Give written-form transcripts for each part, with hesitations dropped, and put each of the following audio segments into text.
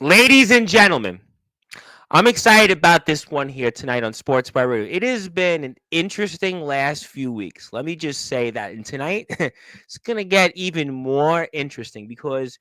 Ladies and gentlemen, I'm excited about this one here tonight on Sportswire. It has been an interesting last few weeks. Let me just say that. And tonight, it's going to get even more interesting because,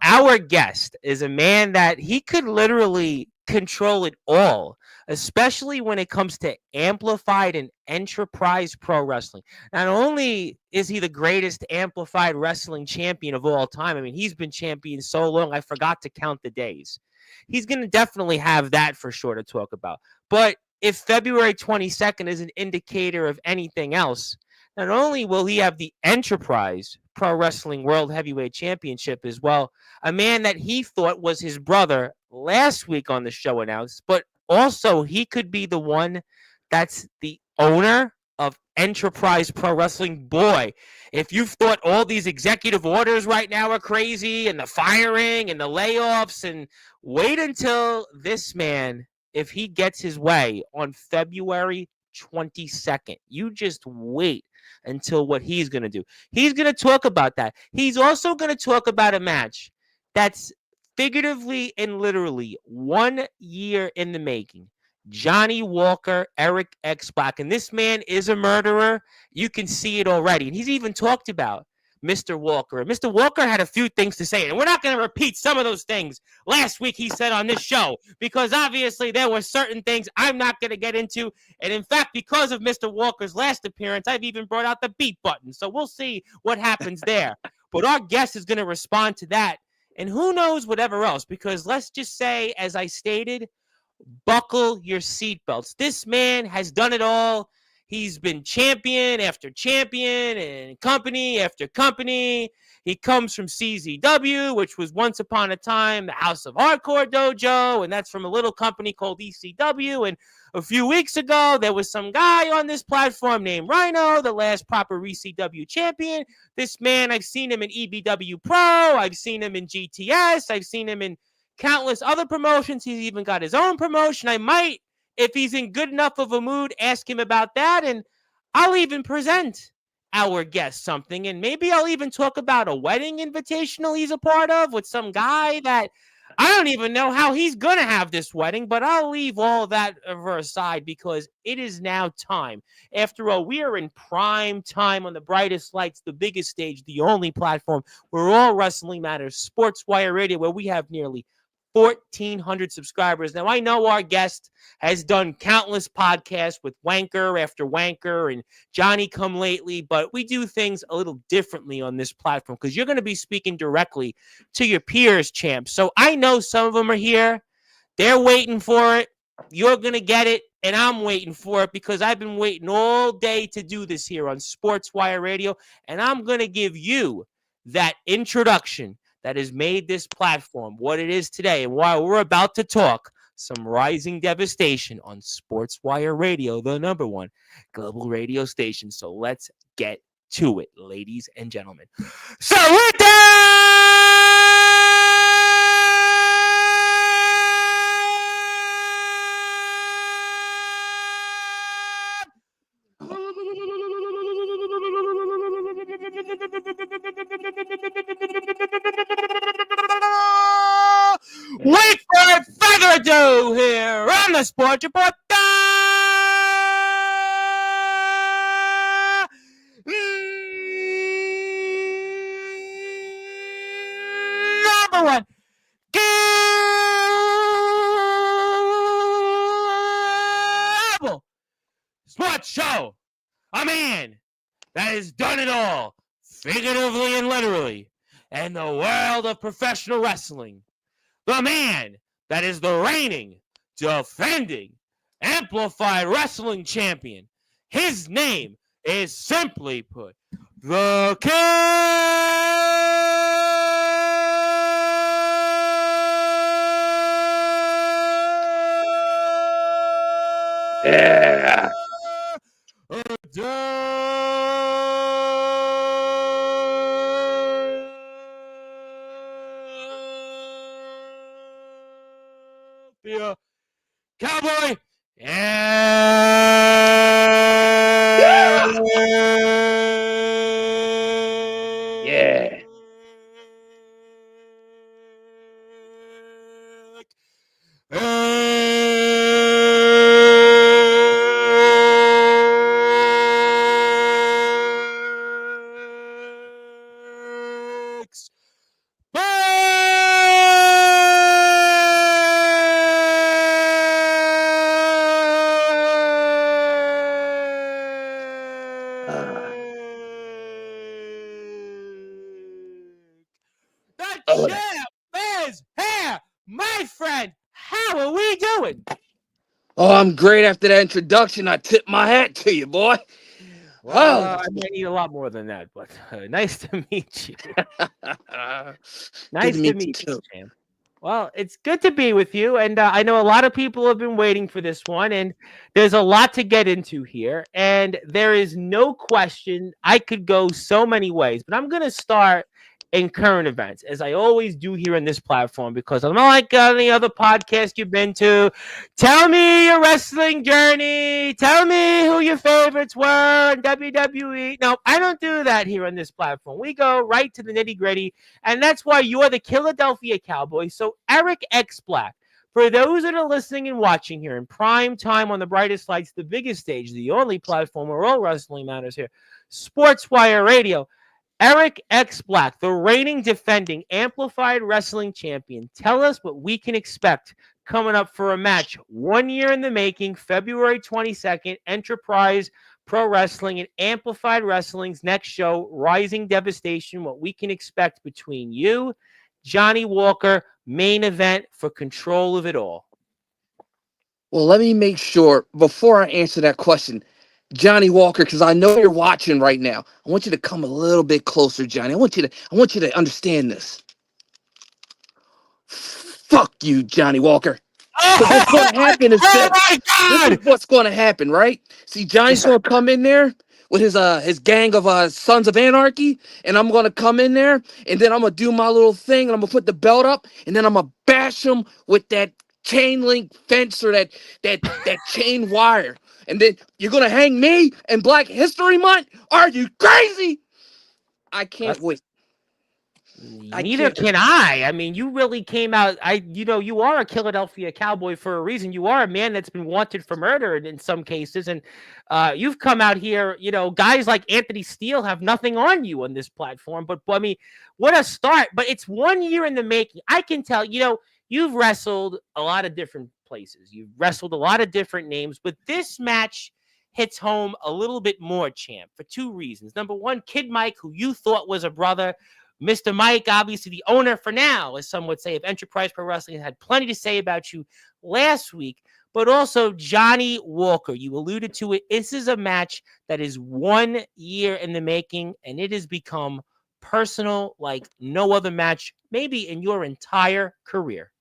our guest is a man that he could literally control it all, especially when it comes to amplified and enterprise pro wrestling. Not only is he the greatest amplified wrestling champion of all time, I mean, he's been champion so long, I forgot to count the days. He's going to definitely have that for sure to talk about. But if February 22nd is an indicator of anything else, not only will he have the Enterprise Pro Wrestling World Heavyweight Championship as well, a man that he thought was his brother last week on the show announced, but also he could be the one that's the owner of Enterprise Pro Wrestling. Boy, if you've thought all these executive orders right now are crazy and the firing and the layoffs, and wait until this man, if he gets his way on February 22nd. You just wait until what he's going to do. He's going to talk about that. He's also going to talk about a match that's figuratively and literally 1 year in the making. Johnny Walker, Eric X Black. And this man is a murderer. You can see it already. And he's even talked about Mr. Walker. And Mr. Walker had a few things to say. And we're not going to repeat some of those things last week he said on this show, because obviously there were certain things I'm not going to get into. And in fact, because of Mr. Walker's last appearance, I've even brought out the beat button. So we'll see what happens there. But our guest is going to respond to that. And who knows whatever else, because let's just say, as I stated, buckle your seatbelts. This man has done it all. He's been champion after champion and company after company. He comes from CZW, which was once upon a time the House of Hardcore Dojo, and that's from a little company called ECW. And a few weeks ago, there was some guy on this platform named Rhino, the last proper ECW champion. This man, I've seen him in EBW Pro. I've seen him in GTS. I've seen him in countless other promotions. He's even got his own promotion. I might, if he's in good enough of a mood, ask him about that. And I'll even present our guest something. And maybe I'll even talk about a wedding invitational he's a part of with some guy that I don't even know how he's going to have this wedding. But I'll leave all that aside because it is now time. After all, we are in prime time on the brightest lights, the biggest stage, the only platform where all wrestling matters, Sportswire Radio, where we have nearly 1,400 subscribers. Now, I know our guest has done countless podcasts with Wanker after Wanker and Johnny Come Lately, but we do things a little differently on this platform because you're going to be speaking directly to your peers, champs. So I know some of them are here. They're waiting for it. You're going to get it, and I'm waiting for it because I've been waiting all day to do this here on Sportswire Radio, and I'm going to give you that introduction that has made this platform what it is today. And while we're about to talk some rising devastation on Sportswire Radio, the number one global radio station. So let's get to it, ladies and gentlemen. So with without further ado, here on the Sports Report, number one global sports show. A man that has done it all, figuratively and literally, in the world of professional wrestling. The man that is the reigning, defending, amplified wrestling champion. His name is, simply put, the King. Yeah. Cowboy. Yeah. is here, my friend. How are we doing? Oh, I'm great after that introduction. I tip my hat to you, boy. Well, Oh. I might need a lot more than that, but nice to meet you. Good to Nice to meet you meet you, too. champ. Well, it's good to be with you, and I know a lot of people have been waiting for this one, and there's a lot to get into here, and there is no question I could go so many ways, but I'm going to start in current events, as I always do here on this platform, because I'm not like any other podcast you've been to. Tell me your wrestling journey. Tell me who your favorites were in WWE. No, I don't do that here on this platform. We go right to the nitty gritty, and that's why you're the Philadelphia Cowboys. So, Eric X Black, for those that are listening and watching here in prime time on the brightest lights, the biggest stage, the only platform where all wrestling matters here, Sportswire Radio. Eric X Black, the reigning defending Amplified Wrestling Champion. Tell us what we can expect coming up for a match 1 year in the making, February 22nd, Enterprise Pro Wrestling and Amplified Wrestling's next show, Rising Devastation, what we can expect between you, Johnny Walker, main event for control of it all. Well, let me make sure before I answer that question, Johnny Walker, because I know you're watching right now. I want you to come a little bit closer, Johnny. I want you to understand this. Fuck you, Johnny Walker. Because what's going to happen is Oh this. my This is God! what's going to happen, right? See, Yes, Johnny's sir. going to come in there with his gang of Sons of Anarchy, and I'm going to come in there, and then I'm going to do my little thing, and I'm going to put the belt up, and then I'm going to bash him with that chain link fence or that chain wire. And then you're going to hang me in Black History Month? Are you crazy? I can't That's wait. I Neither can't. can I. I mean, you really came out. You are a Philadelphia Cowboy for a reason. You are a man that's been wanted for murder in some cases, and you've come out here. Guys like Anthony Steele have nothing on you on this platform. But I mean, what a start! But it's 1 year in the making. I can tell. You've wrestled a lot of different places. You've wrestled a lot of different names, but this match hits home a little bit more, champ, for two reasons. Number one, Kid Mike, who you thought was a brother. Mr. Mike, obviously the owner for now, as some would say, of Enterprise Pro Wrestling, had plenty to say about you last week. But also Johnny Walker, you alluded to it. This is a match that is 1 year in the making, and it has become personal like no other match, maybe in your entire career.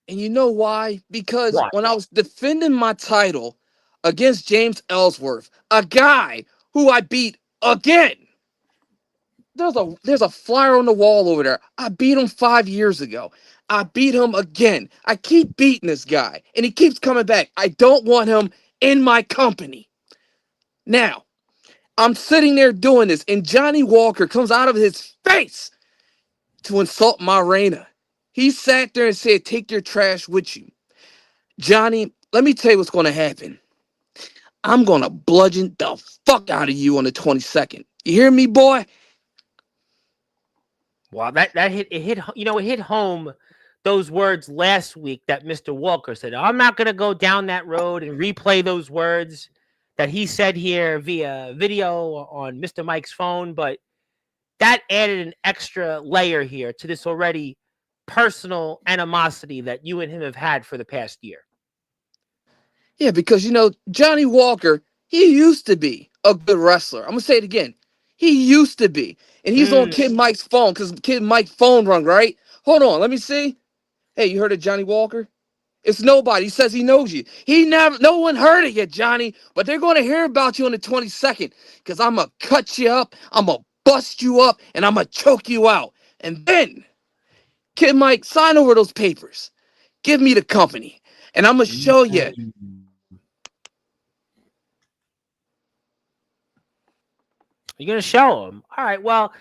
And you know why? Because Why? when I was defending my title against James Ellsworth, a guy who I beat again, there's a flyer on the wall over there. I beat him 5 years ago. I beat him again. I keep beating this guy, and he keeps coming back. I don't want him in my company. Now, I'm sitting there doing this, and Johnny Walker comes out of his face to insult my Reina. He sat there and said, "Take your trash with you." Johnny, let me tell you what's going to happen. I'm going to bludgeon the fuck out of you on the 22nd. You hear me, boy? Well, that hit home those words last week that Mr. Walker said. I'm not going to go down that road and replay those words that he said here via video on Mr. Mike's phone, but that added an extra layer here to this already personal animosity that you and him have had for the past year. Yeah, because, Johnny Walker, he used to be a good wrestler. I'm going to say it again. He used to be. And he's on Mm. Kid Mike's phone because Kid Mike's phone rung, right? Hold on, let me see. Hey, you heard of Johnny Walker? It's nobody. He says he knows you. No one heard it yet, Johnny. But they're going to hear about you on the 22nd because I'm going to cut you up, I'm going to bust you up, and I'm going to choke you out. And then, Kid Mike, sign over those papers. Give me the company. And I'm going to show you. You're going to show him. All right. Well,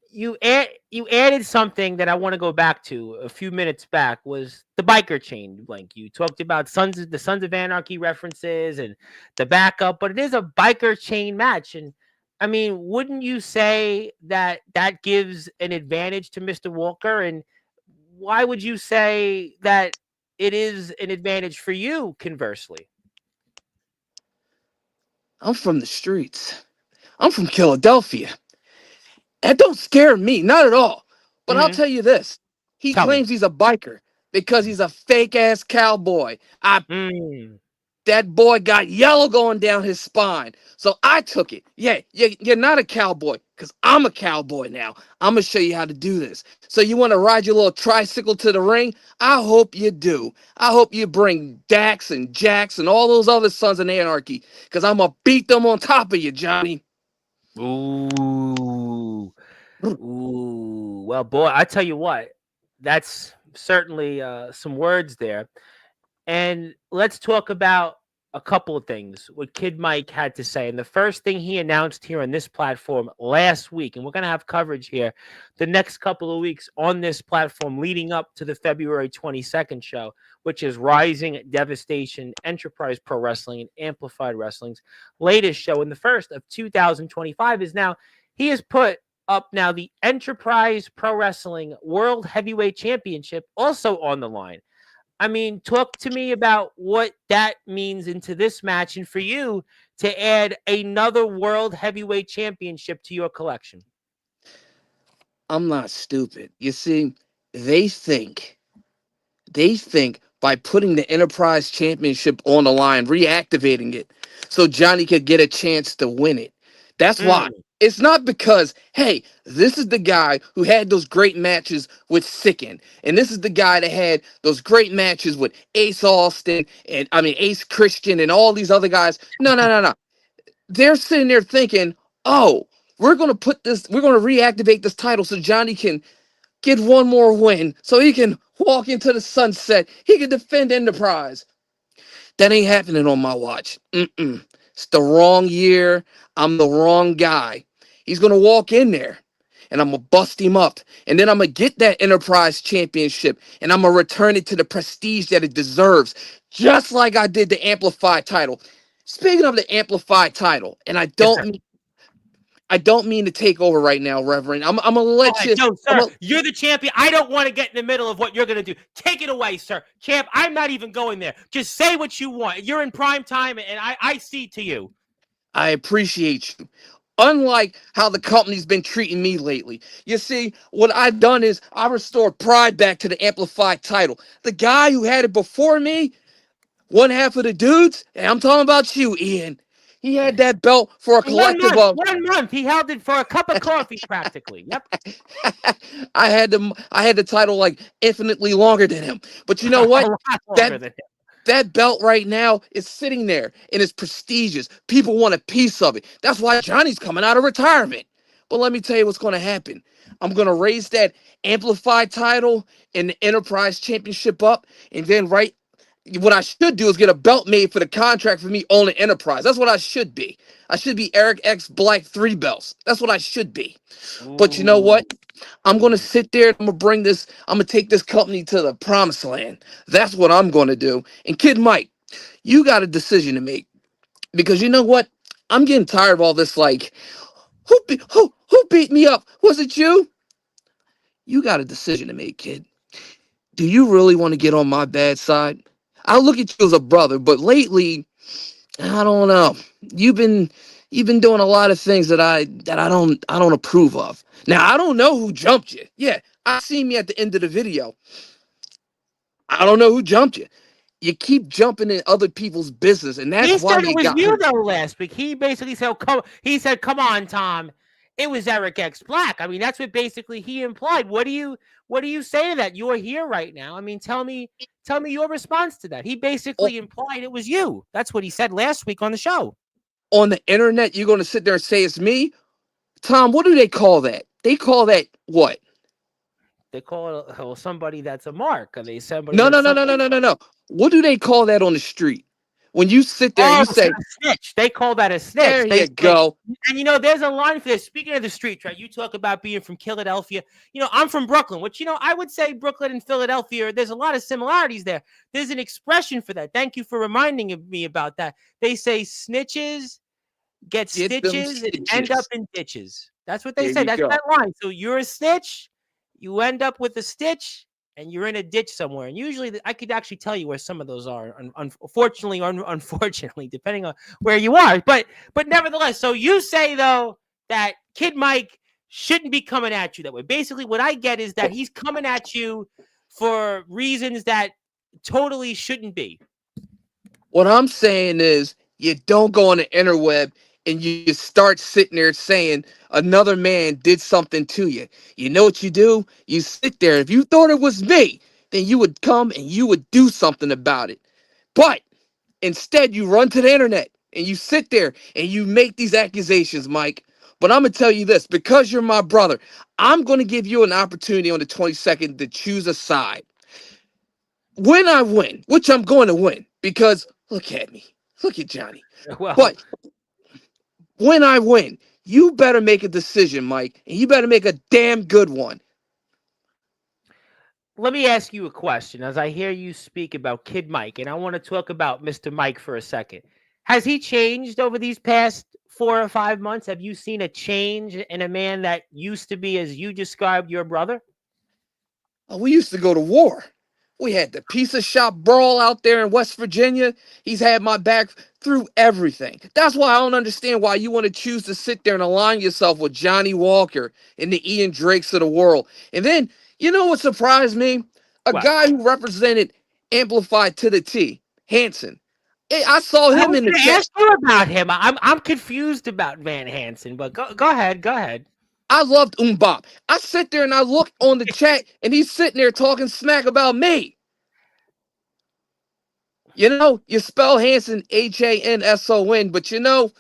you added something that I want to go back to a few minutes back was the biker chain link. You talked about the Sons of Anarchy references and the backup, but it is a biker chain match. And I mean, wouldn't you say that that gives an advantage to Mr. Walker? And why would you say that it is an advantage for you, conversely? I'm from the streets. I'm from Philadelphia. That don't scare me, not at all. But I'll Hmm. tell you this. He Tell me. claims he's a biker because he's a fake ass cowboy. Mm. That boy got yellow going down his spine. So I took it. Yeah, you're not a cowboy because I'm a cowboy now. I'm going to show you how to do this. So you want to ride your little tricycle to the ring? I hope you do. I hope you bring Dax and Jax and all those other sons of anarchy because I'm going to beat them on top of you, Johnny. Ooh. Ooh. Well, boy, I tell you what, that's certainly some words there. And let's talk about a couple of things what Kid Mike had to say. And the first thing he announced here on this platform last week, and we're going to have coverage here the next couple of weeks on this platform leading up to the February 22nd show, which is Rising Devastation Enterprise Pro Wrestling and Amplified Wrestling's latest show. And the first of 2025 is now, he has put up now the Enterprise Pro Wrestling World Heavyweight Championship also on the line. I mean, talk to me about what that means into this match and for you to add another World Heavyweight Championship to your collection. I'm not stupid. You see, they think they think by putting the Enterprise Championship on the line, reactivating it, so Johnny could get a chance to win it. That's why. Mm. It's not because, hey, this is the guy who had those great matches with Sicken, and this is the guy that had those great matches with Ace Austin and Ace Christian and all these other guys. No, no, no, no. They're sitting there thinking, oh, we're gonna reactivate this title so Johnny can get one more win so he can walk into the sunset. He can defend Enterprise. That ain't happening on my watch. Mm-mm. It's the wrong year. I'm the wrong guy. He's going to walk in there and I'm going to bust him up. And then I'm going to get that Enterprise Championship and I'm going to return it to the prestige that it deserves, just like I did the Amplified title. Speaking of the Amplified title, and Yes, sir. I don't mean to take over right now, Reverend. I'm gonna Go let ahead. you. No, sir. You're the champion. I don't want to get in the middle of what you're going to do. Take it away, sir. Champ, I'm not even going there. Just say what you want. You're in prime time, and I see to you. I appreciate you. Unlike how the company's been treating me lately. You see, what I've done is I restored pride back to the Amplified title. The guy who had it before me, one half of the dudes, and I'm talking about you, Ian. He had that belt for a For 1 collective month. of 1 month. He held it for a cup of coffee, practically. Yep. I had the title like infinitely longer than him. But you know A what? lot longer That than him. that belt right now is sitting there and it's prestigious. People want a piece of it. That's why Johnny's coming out of retirement. But let me tell you what's going to happen. I'm going to raise that Amplified title and the Enterprise Championship up. And then, right, what I should do is get a belt made for the contract for me owning Enterprise. That's what I should be. I should be Eric X Black 3 belts. That's what I should be. But you know Ooh. what? I'm going to sit there and I'm going to take this company to the promised land. That's what I'm going to do. And Kid Mike, you got a decision to make because you know what? I'm getting tired of all this. Like, who beat me up? Was it you? You got a decision to make, kid. Do you really want to get on my bad side? I look at you as a brother, but lately, I don't know. You've been you've been doing a lot of things that I don't approve of. Now I don't know who jumped you. Yeah, I seen me at the end of the video. I don't know who jumped you. You keep jumping in other people's business, and that's He why said it you was got you hurt. though last week. He basically said, "Come." He said, "Come on, Tom. It was Eric X Black." I mean, that's what basically he implied. What do you say to that? You are here right now. I mean, tell me your response to that. He O- basically implied it was you. That's what he said last week on the show. On the internet, you're gonna sit there and say it's me, Tom. What do they call that? They call that what? They call it well, somebody that's a mark. Are they somebody No, no, that's no, no, something? no, no, no, no. What do they call that on the street? When you sit there and Oh, you say, a snitch. They call that a snitch. "There They you say, go." and you know, there's a line for this. Speaking of the streets, right? You talk about being from Philadelphia. You know, I'm from Brooklyn, which, you know, I would say Brooklyn and Philadelphia, there's a lot of similarities there. There's an expression for that. Thank you for reminding me about that. They say snitches get Get them stitches and end up stitches. in ditches. That's what they There say. you That's go. that line. So you're a snitch, you end up with a stitch, and you're in a ditch somewhere. And usually, I could actually tell you where some of those are. Unfortunately, or unfortunately, depending on where you are. But nevertheless, so you say though that Kid Mike shouldn't be coming at you that way. Basically, what I get is that he's coming at you for reasons that totally shouldn't be. What I'm saying is, you don't go on the interweb and you start sitting there saying another man did something to you. You know what you do? You sit there. If you thought it was me, then you would come and you would do something about it. But instead, you run to the internet and you sit there and you make these accusations, Mike. But I'm going to tell you this, because you're my brother, I'm going to give you an opportunity on the 22nd to choose a side. When I win, which I'm going to win, because look at me. Look at Johnny. Well, But when I win, you better make a decision, Mike, and you better make a damn good one. let me ask you a question as I hear you speak about Kid Mike, and I want to talk about Mr. Mike for a second. Has he changed over these past 4 or 5 months? Have you seen a change in a man that used to be, as you described, your brother? We used to go to war. We had the piece of shop brawl out there in West Virginia. He's had my back through everything. That's why I don't understand why you want to choose to sit there and align yourself with Johnny Walker and the Ian Drakes of the world. And then, you know what surprised me? A What? guy who represented Amplified to the T, Hanson. I saw I him was in the going to chat. ask you about him. I'm confused about Van Hansen, but go ahead, go ahead. I loved Umbop. I sit there and I look on the chat and he's sitting there talking smack about me. You know, you spell Hanson Hanson, but you know,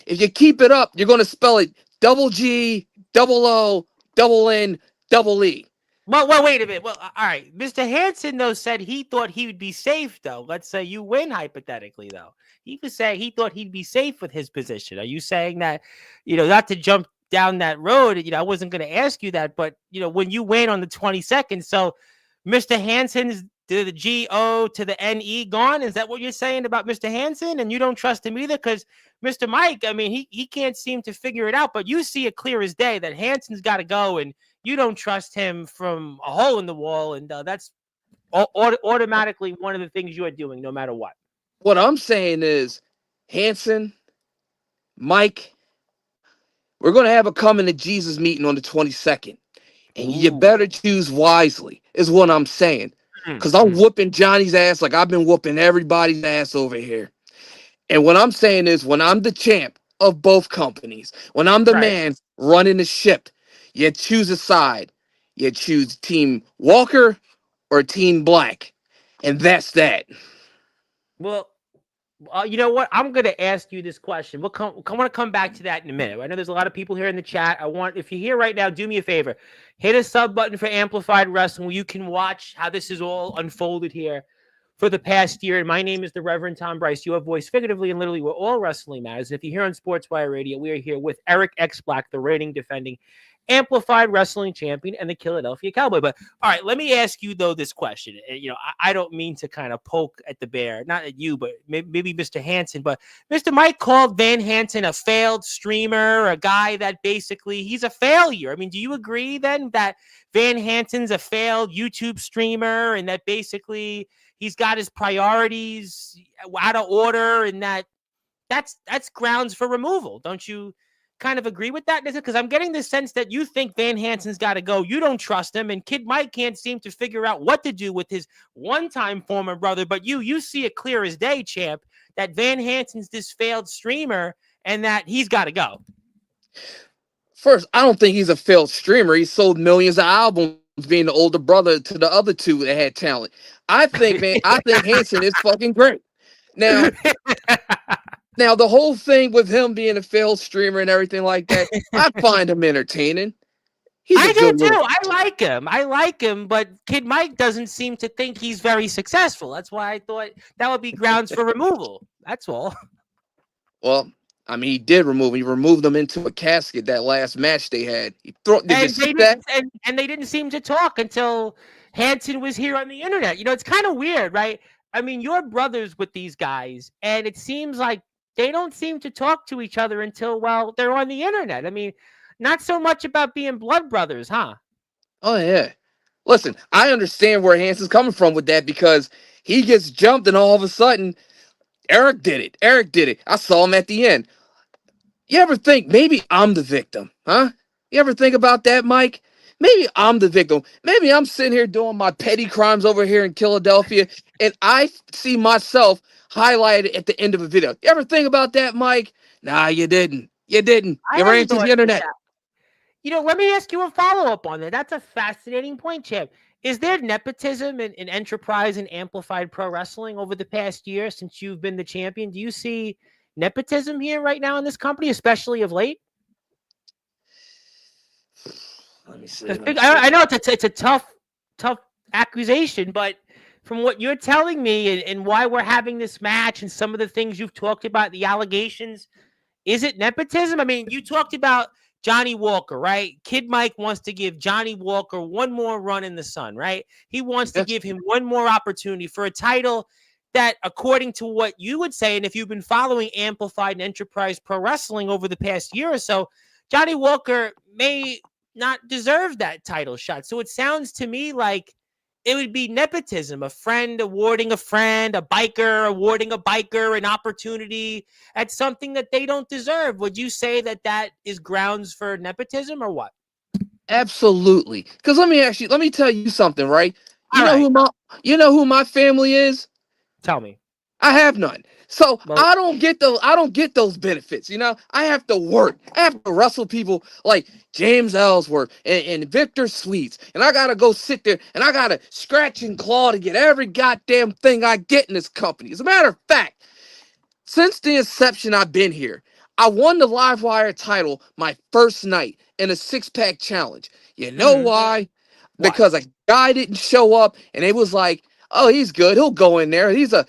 if you keep it up, you're going to spell it double G, double O, double N, double E. Well, wait a minute. Well, all right. Mr. Hansen though said he thought he would be safe though. Let's say you win hypothetically though. He was saying he thought he'd be safe with his position. Are you saying that, not to jump down that road? I wasn't going to ask you that, but when you win on the 22nd, so Mr. Hansen's the G O to the N E gone. Is that what you're saying about Mr. Hansen? And you don't trust him either, because Mr. Mike, I mean, he can't seem to figure it out. But you see it clear as day that Hansen's got to go, and you don't trust him from a hole in the wall, and that's automatically one of the things you are doing, no matter what. What I'm saying is, Hanson, Mike, we're going to have a coming to Jesus meeting on the 22nd. And you Ooh. better choose wisely, is what I'm saying. Because I'm Mm-hmm. whooping Johnny's ass like I've been whooping everybody's ass over here. And what I'm saying is, when I'm the champ of both companies, when I'm the Right. man running the ship, you choose a side. You choose Team Walker or Team Black. And that's that. Well, you know what? I'm going to ask you this question. I want to come back to that in a minute. I know there's a lot of people here in the chat. If you're here right now, do me a favor. Hit a sub button for Amplified Wrestling where you can watch how this is all unfolded here for the past year. And my name is the Reverend Tom Bryce. You have voice figuratively and literally. We're all wrestling matters. And if you're here on Sportswire Radio, we are here with Eric X Black, the reigning defending Amplified Wrestling Champion and the Philadelphia Cowboy. But all right, let me ask you though this question. I don't mean to kind of poke at the bear, not at you, but maybe Mr. Hansen. But Mr. Mike called Van Hansen a failed streamer, a guy that basically he's a failure. I mean, do you agree then that Van Hansen's a failed YouTube streamer and that basically he's got his priorities out of order and that's grounds for removal? Don't you kind of agree with that? Because I'm getting the sense that you think Van Hansen's got to go. You don't trust him, and Kid Mike can't seem to figure out what to do with his one-time former brother. But you see it clear as day, champ, that Van Hansen's this failed streamer and that he's got to go. First, I don't think he's a failed streamer. He sold millions of albums being the older brother to the other two that had talent. I think Hansen is fucking great. Now, the whole thing with him being a failed streamer and everything like that, I find him entertaining. He's a I do good too. little. I like him, but Kid Mike doesn't seem to think he's very successful. That's why I thought that would be grounds for removal. That's all. Well, I mean, he did remove him. He removed him into a casket that last match they had. Did you see that? And they didn't seem to talk until Hansen was here on the internet. It's kind of weird, right? I mean, you're brothers with these guys, and it seems like they don't seem to talk to each other until, well, they're on the internet. I mean, not so much about being blood brothers, huh? Oh, yeah. Listen, I understand where Hansen's coming from with that because he gets jumped and all of a sudden, Eric did it. Eric did it. I saw him at the end. You ever think maybe I'm the victim, huh? You ever think about that, Mike? Maybe I'm the victim. Maybe I'm sitting here doing my petty crimes over here in Philadelphia, and I see myself highlighted at the end of a video. You ever think about that, Mike? Nah, you didn't. You didn't. I You ran haven't into thought the of internet. that. Let me ask you a follow up on that. That's a fascinating point, Champ. Is there nepotism in enterprise and amplified pro wrestling over the past year since you've been the champion? Do you see nepotism here right now in this company, especially of late? Let me see. 'Cause Let me I see. know it's a tough accusation, but from what you're telling me and why we're having this match and some of the things you've talked about, the allegations, is it nepotism? I mean, you talked about Johnny Walker, right? Kid Mike wants to give Johnny Walker one more run in the sun, right? He wants to Yes, give him one more opportunity for a title that, according to what you would say, and if you've been following Amplified and Enterprise Pro Wrestling over the past year or so, Johnny Walker may not deserve that title shot. So it sounds to me like it would be nepotism, a friend awarding a friend, a biker awarding a biker an opportunity at something that they don't deserve. Would you say that that is grounds for nepotism or what? absolutely. Because let me tell you something, right? You All know right, who my, you know who my family is? tell me. I have none. So Well, I don't get those benefits. I have to work. I have to wrestle people like James Ellsworth and Victor Sweets. And I gotta go sit there and I gotta scratch and claw to get every goddamn thing I get in this company. As a matter of fact, since the inception I've been here, I won the Livewire title my first night in a six-pack challenge. You know mhm, why? why? Because a guy didn't show up and it was like, "Oh, he's good. He'll go in there. He's a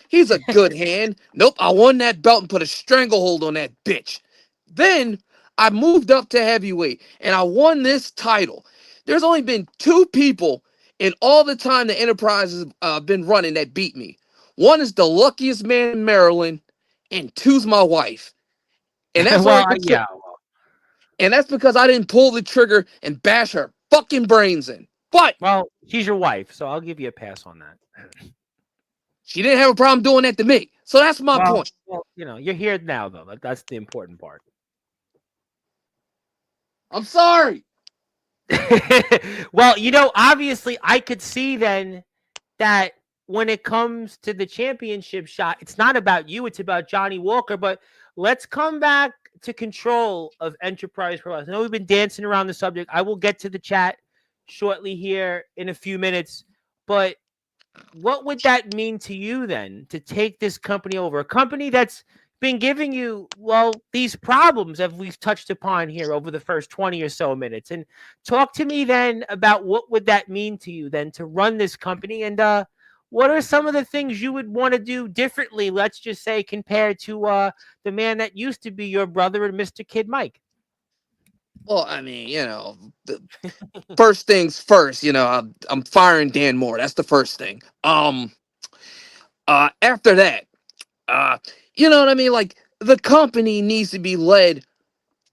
good hand." Nope, I won that belt and put a stranglehold on that bitch. Then I moved up to heavyweight and I won this title. There's only been two people in all the time the Enterprise has been running that beat me. One is the luckiest man in Maryland, and two's my wife. And that's only Well, because, yeah. and that's because I didn't pull the trigger and bash her fucking brains in. But Well, she's your wife, so I'll give you a pass on that. she didn't have a problem doing that to me. So that's my point. You're here now, though. That's the important part. I'm sorry. Well, obviously, I could see then that when it comes to the championship shot, it's not about you, it's about Johnny Walker. But let's come back to control of Enterprise Pro Wrestling. I know we've been dancing around the subject. I will get to the chat shortly here in a few minutes. But what would that mean to you then to take this company over? A company that's been giving you, well, these problems that we've touched upon here over the first 20 or so minutes. And talk to me then about what would that mean to you then to run this company and what are some of the things you would want to do differently, let's just say, compared to the man that used to be your brother and Mr. Kid Mike? Well, I mean, the first things first. I'm firing Dan Moore. That's the first thing. After that, uh, you know what I mean? Like the company needs to be led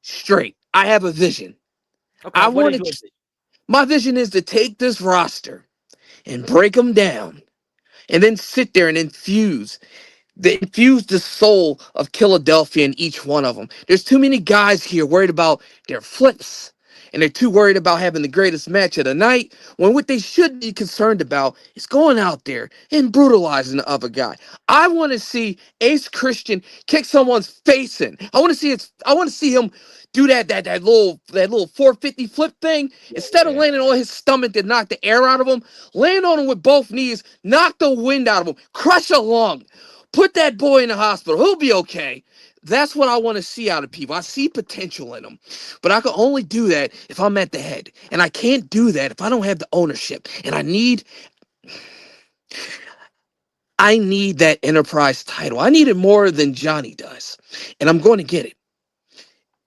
straight. I have a vision. Okay, I what want is to. yours? My vision is to take this roster and break them down and then sit there and infuse the soul of Philadelphia in each one of them. There's too many guys here worried about their flips, and they're too worried about having the greatest match of the night when what they should be concerned about is going out there and brutalizing the other guy. I want to see Ace Christian kick someone's face in. I want to see him do that little 450 flip thing. Instead of Yeah. landing on his stomach to knock the air out of him, land on him with both knees, knock the wind out of him, crush a lung. Put that boy in the hospital. He'll be okay. That's what I want to see out of people. I see potential in them, but I can only do that if I'm at the head, and I can't do that if I don't have the ownership. And I need that enterprise title. I need it more than Johnny does, and I'm going to get it.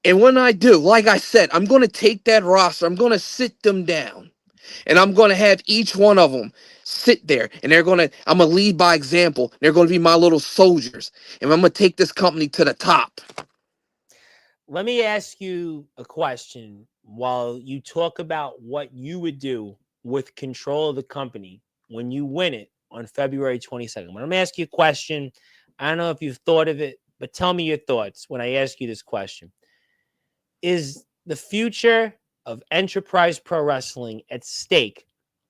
And when I do, like I said, I'm going to take that roster. I'm going to sit them down. And I'm going to have each one of them sit there and I'm going to lead by example. They're going to be my little soldiers. And I'm going to take this company to the top. Let me ask you a question while you talk about what you would do with control of the company when you win it on February 22nd. When I'm going to ask you a question, I don't know if you've thought of it, but tell me your thoughts when I ask you this question. Is the future of Enterprise Pro Wrestling at stake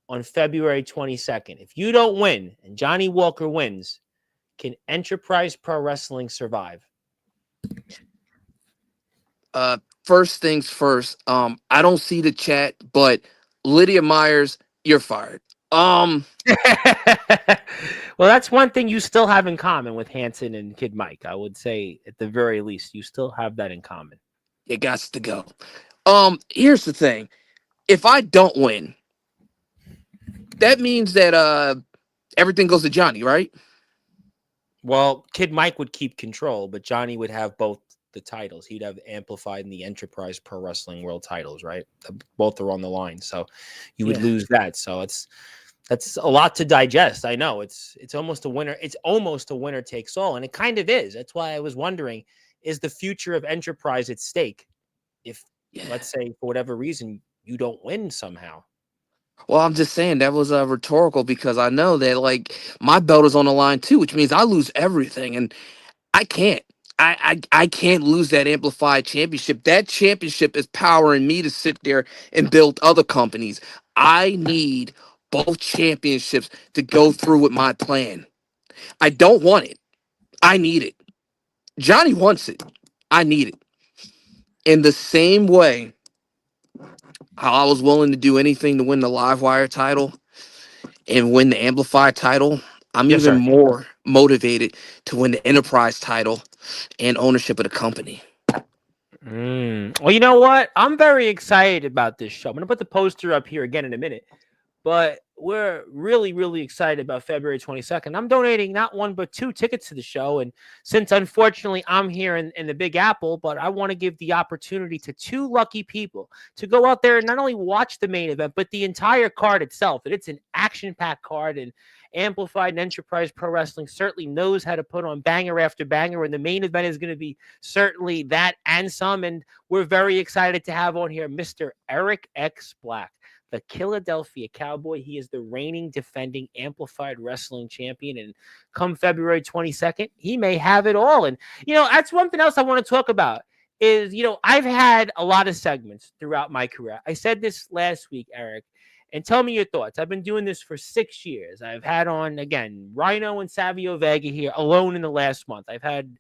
on February 22nd. If you don't win and Johnny Walker wins, can Enterprise Pro Wrestling survive? First things first. I don't see the chat, but Lydia Myers, you're fired. Well, that's one thing you still have in common with Hanson and Kid Mike. I would say, at the very least, you still have that in common. You got to go. Here's the thing. If I don't win, that means that everything goes to Johnny, right? Well, Kid Mike would keep control, but Johnny would have both the titles. He'd have Amplified and the Enterprise Pro Wrestling World titles, right? Both are on the line, so you would lose that. So that's a lot to digest. I know it's almost a winner. It's almost a winner takes all, and it kind of is. That's why I was wondering: is the future of Enterprise at stake? If let's say for whatever reason you don't win somehow. Well, I'm just saying that was rhetorical because I know that like my belt is on the line too, which means I lose everything, and I can't. I can't lose that amplified championship. That championship is powering me to sit there and build other companies. I need both championships to go through with my plan. I don't want it. I need it. Johnny wants it. I need it. In the same way how I was willing to do anything to win the Livewire title and win the Amplified title, I'm Yes, even sir. more motivated to win the Enterprise title and ownership of the company. Well, you know what? I'm very excited about this show. I'm gonna put the poster up here again in a minute. But we're really, really excited about February 22nd. I'm donating not one, but 2 tickets to the show. And since unfortunately I'm here in the Big Apple, but I want to give the opportunity to 2 lucky people to go out there and not only watch the main event, but the entire card itself. And it's an action-packed card. And Amplified and Enterprise Pro Wrestling certainly knows how to put on banger after banger. And the main event is going to be certainly that and some. And we're very excited to have on here Mr. Eric X Black, the Philadelphia Cowboy. He is the reigning defending Amplified Wrestling champion. And come February 22nd, he may have it all. And, that's one thing else I want to talk about is, I've had a lot of segments throughout my career. I said this last week, Eric, and tell me your thoughts. I've been doing this for 6 years. I've had on, again, Rhino and Savio Vega here alone in the last month. I've had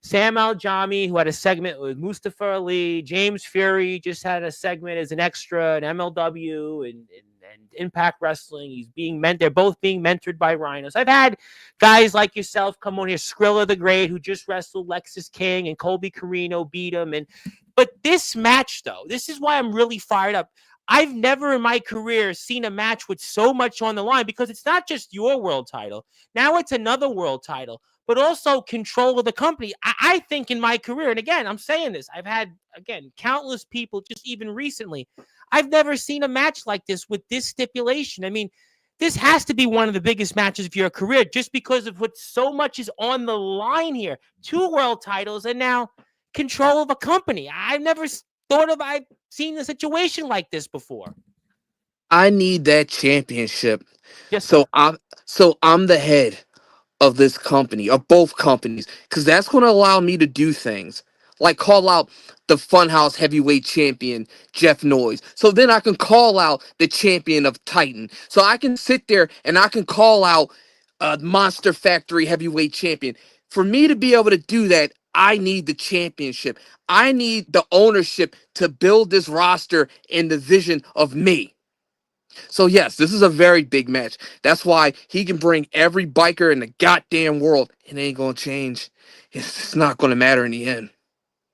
Sam Aljami, who had a segment with Mustafa Ali. James Fury just had a segment as an extra in MLW and Impact Wrestling. They're both being mentored by Rhinos. I've had guys like yourself come on here, Skrilla the Great, who just wrestled Lexus King, and Colby Carino beat him. But this match, though, this is why I'm really fired up. I've never in my career seen a match with so much on the line, because it's not just your world title. Now it's another world title, but also control of the company. I think in my career, and again, I'm saying this, I've had, again, countless people just even recently. I've never seen a match like this with this stipulation. I mean, this has to be one of the biggest matches of your career just because of what so much is on the line here. 2 world titles and now control of a company. I've seen a situation like this before. I need that championship. Yes, sir. So I'm the head of this company, of both companies, because that's going to allow me to do things like call out the Funhouse heavyweight champion, Jeff Noyes. So then I can call out the champion of Titan. So I can sit there and I can call out Monster Factory heavyweight champion. For me to be able to do that, I need the championship. I need the ownership to build this roster in the vision of me. So yes, this is a very big match. That's why he can bring every biker in the goddamn world. It ain't gonna change. It's not gonna matter in the end.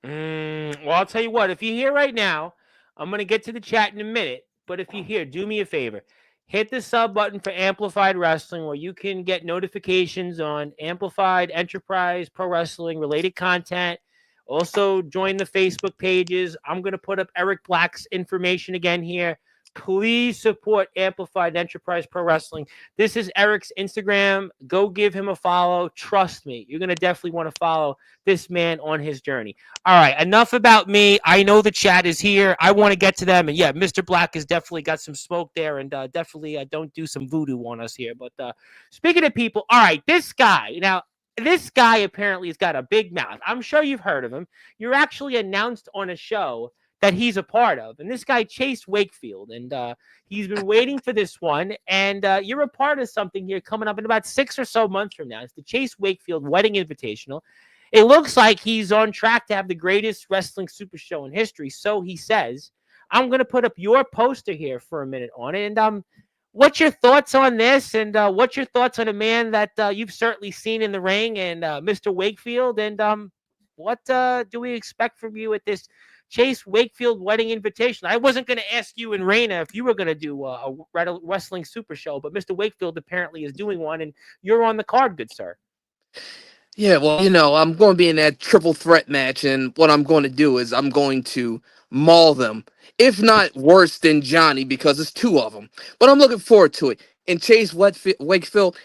Well, I'll tell you what. If you're here right now, I'm going to get to the chat in a minute. But if you're here, do me a favor. Hit the sub button for Amplified Wrestling, where you can get notifications on Amplified, Enterprise, Pro Wrestling related content. Also, join the Facebook pages. I'm going to put up Eric Black's information again here. Please support Amplified Enterprise Pro Wrestling. This is Eric's Instagram. Go give him a follow. Trust me, you're going to definitely want to follow this man on his journey. All right, enough about me. I know the chat is here. I want to get to them. And yeah, Mr. Black has definitely got some smoke there. And definitely don't do some voodoo on us here. But speaking of people, all right, this guy. Now, this guy apparently has got a big mouth. I'm sure you've heard of him. You're actually announced on a show that he's a part of. And this guy, Chase Wakefield, and he's been waiting for this one. And you're a part of something here coming up in about 6 or so months from now. It's the Chase Wakefield Wedding Invitational. It looks like he's on track to have the greatest wrestling super show in history. So he says. I'm going to put up your poster here for a minute on it. And what's your thoughts on this? And what's your thoughts on a man that you've certainly seen in the ring, and Mr. Wakefield? And what do we expect from you at this Chase Wakefield Wedding Invitation? I wasn't going to ask you and Raina if you were going to do a wrestling super show, but Mr. Wakefield apparently is doing one, and you're on the card, good sir. Yeah, well, I'm going to be in that triple threat match, and what I'm going to do is I'm going to maul them, if not worse than Johnny, because it's two of them. But I'm looking forward to it. And Chase Wakefield,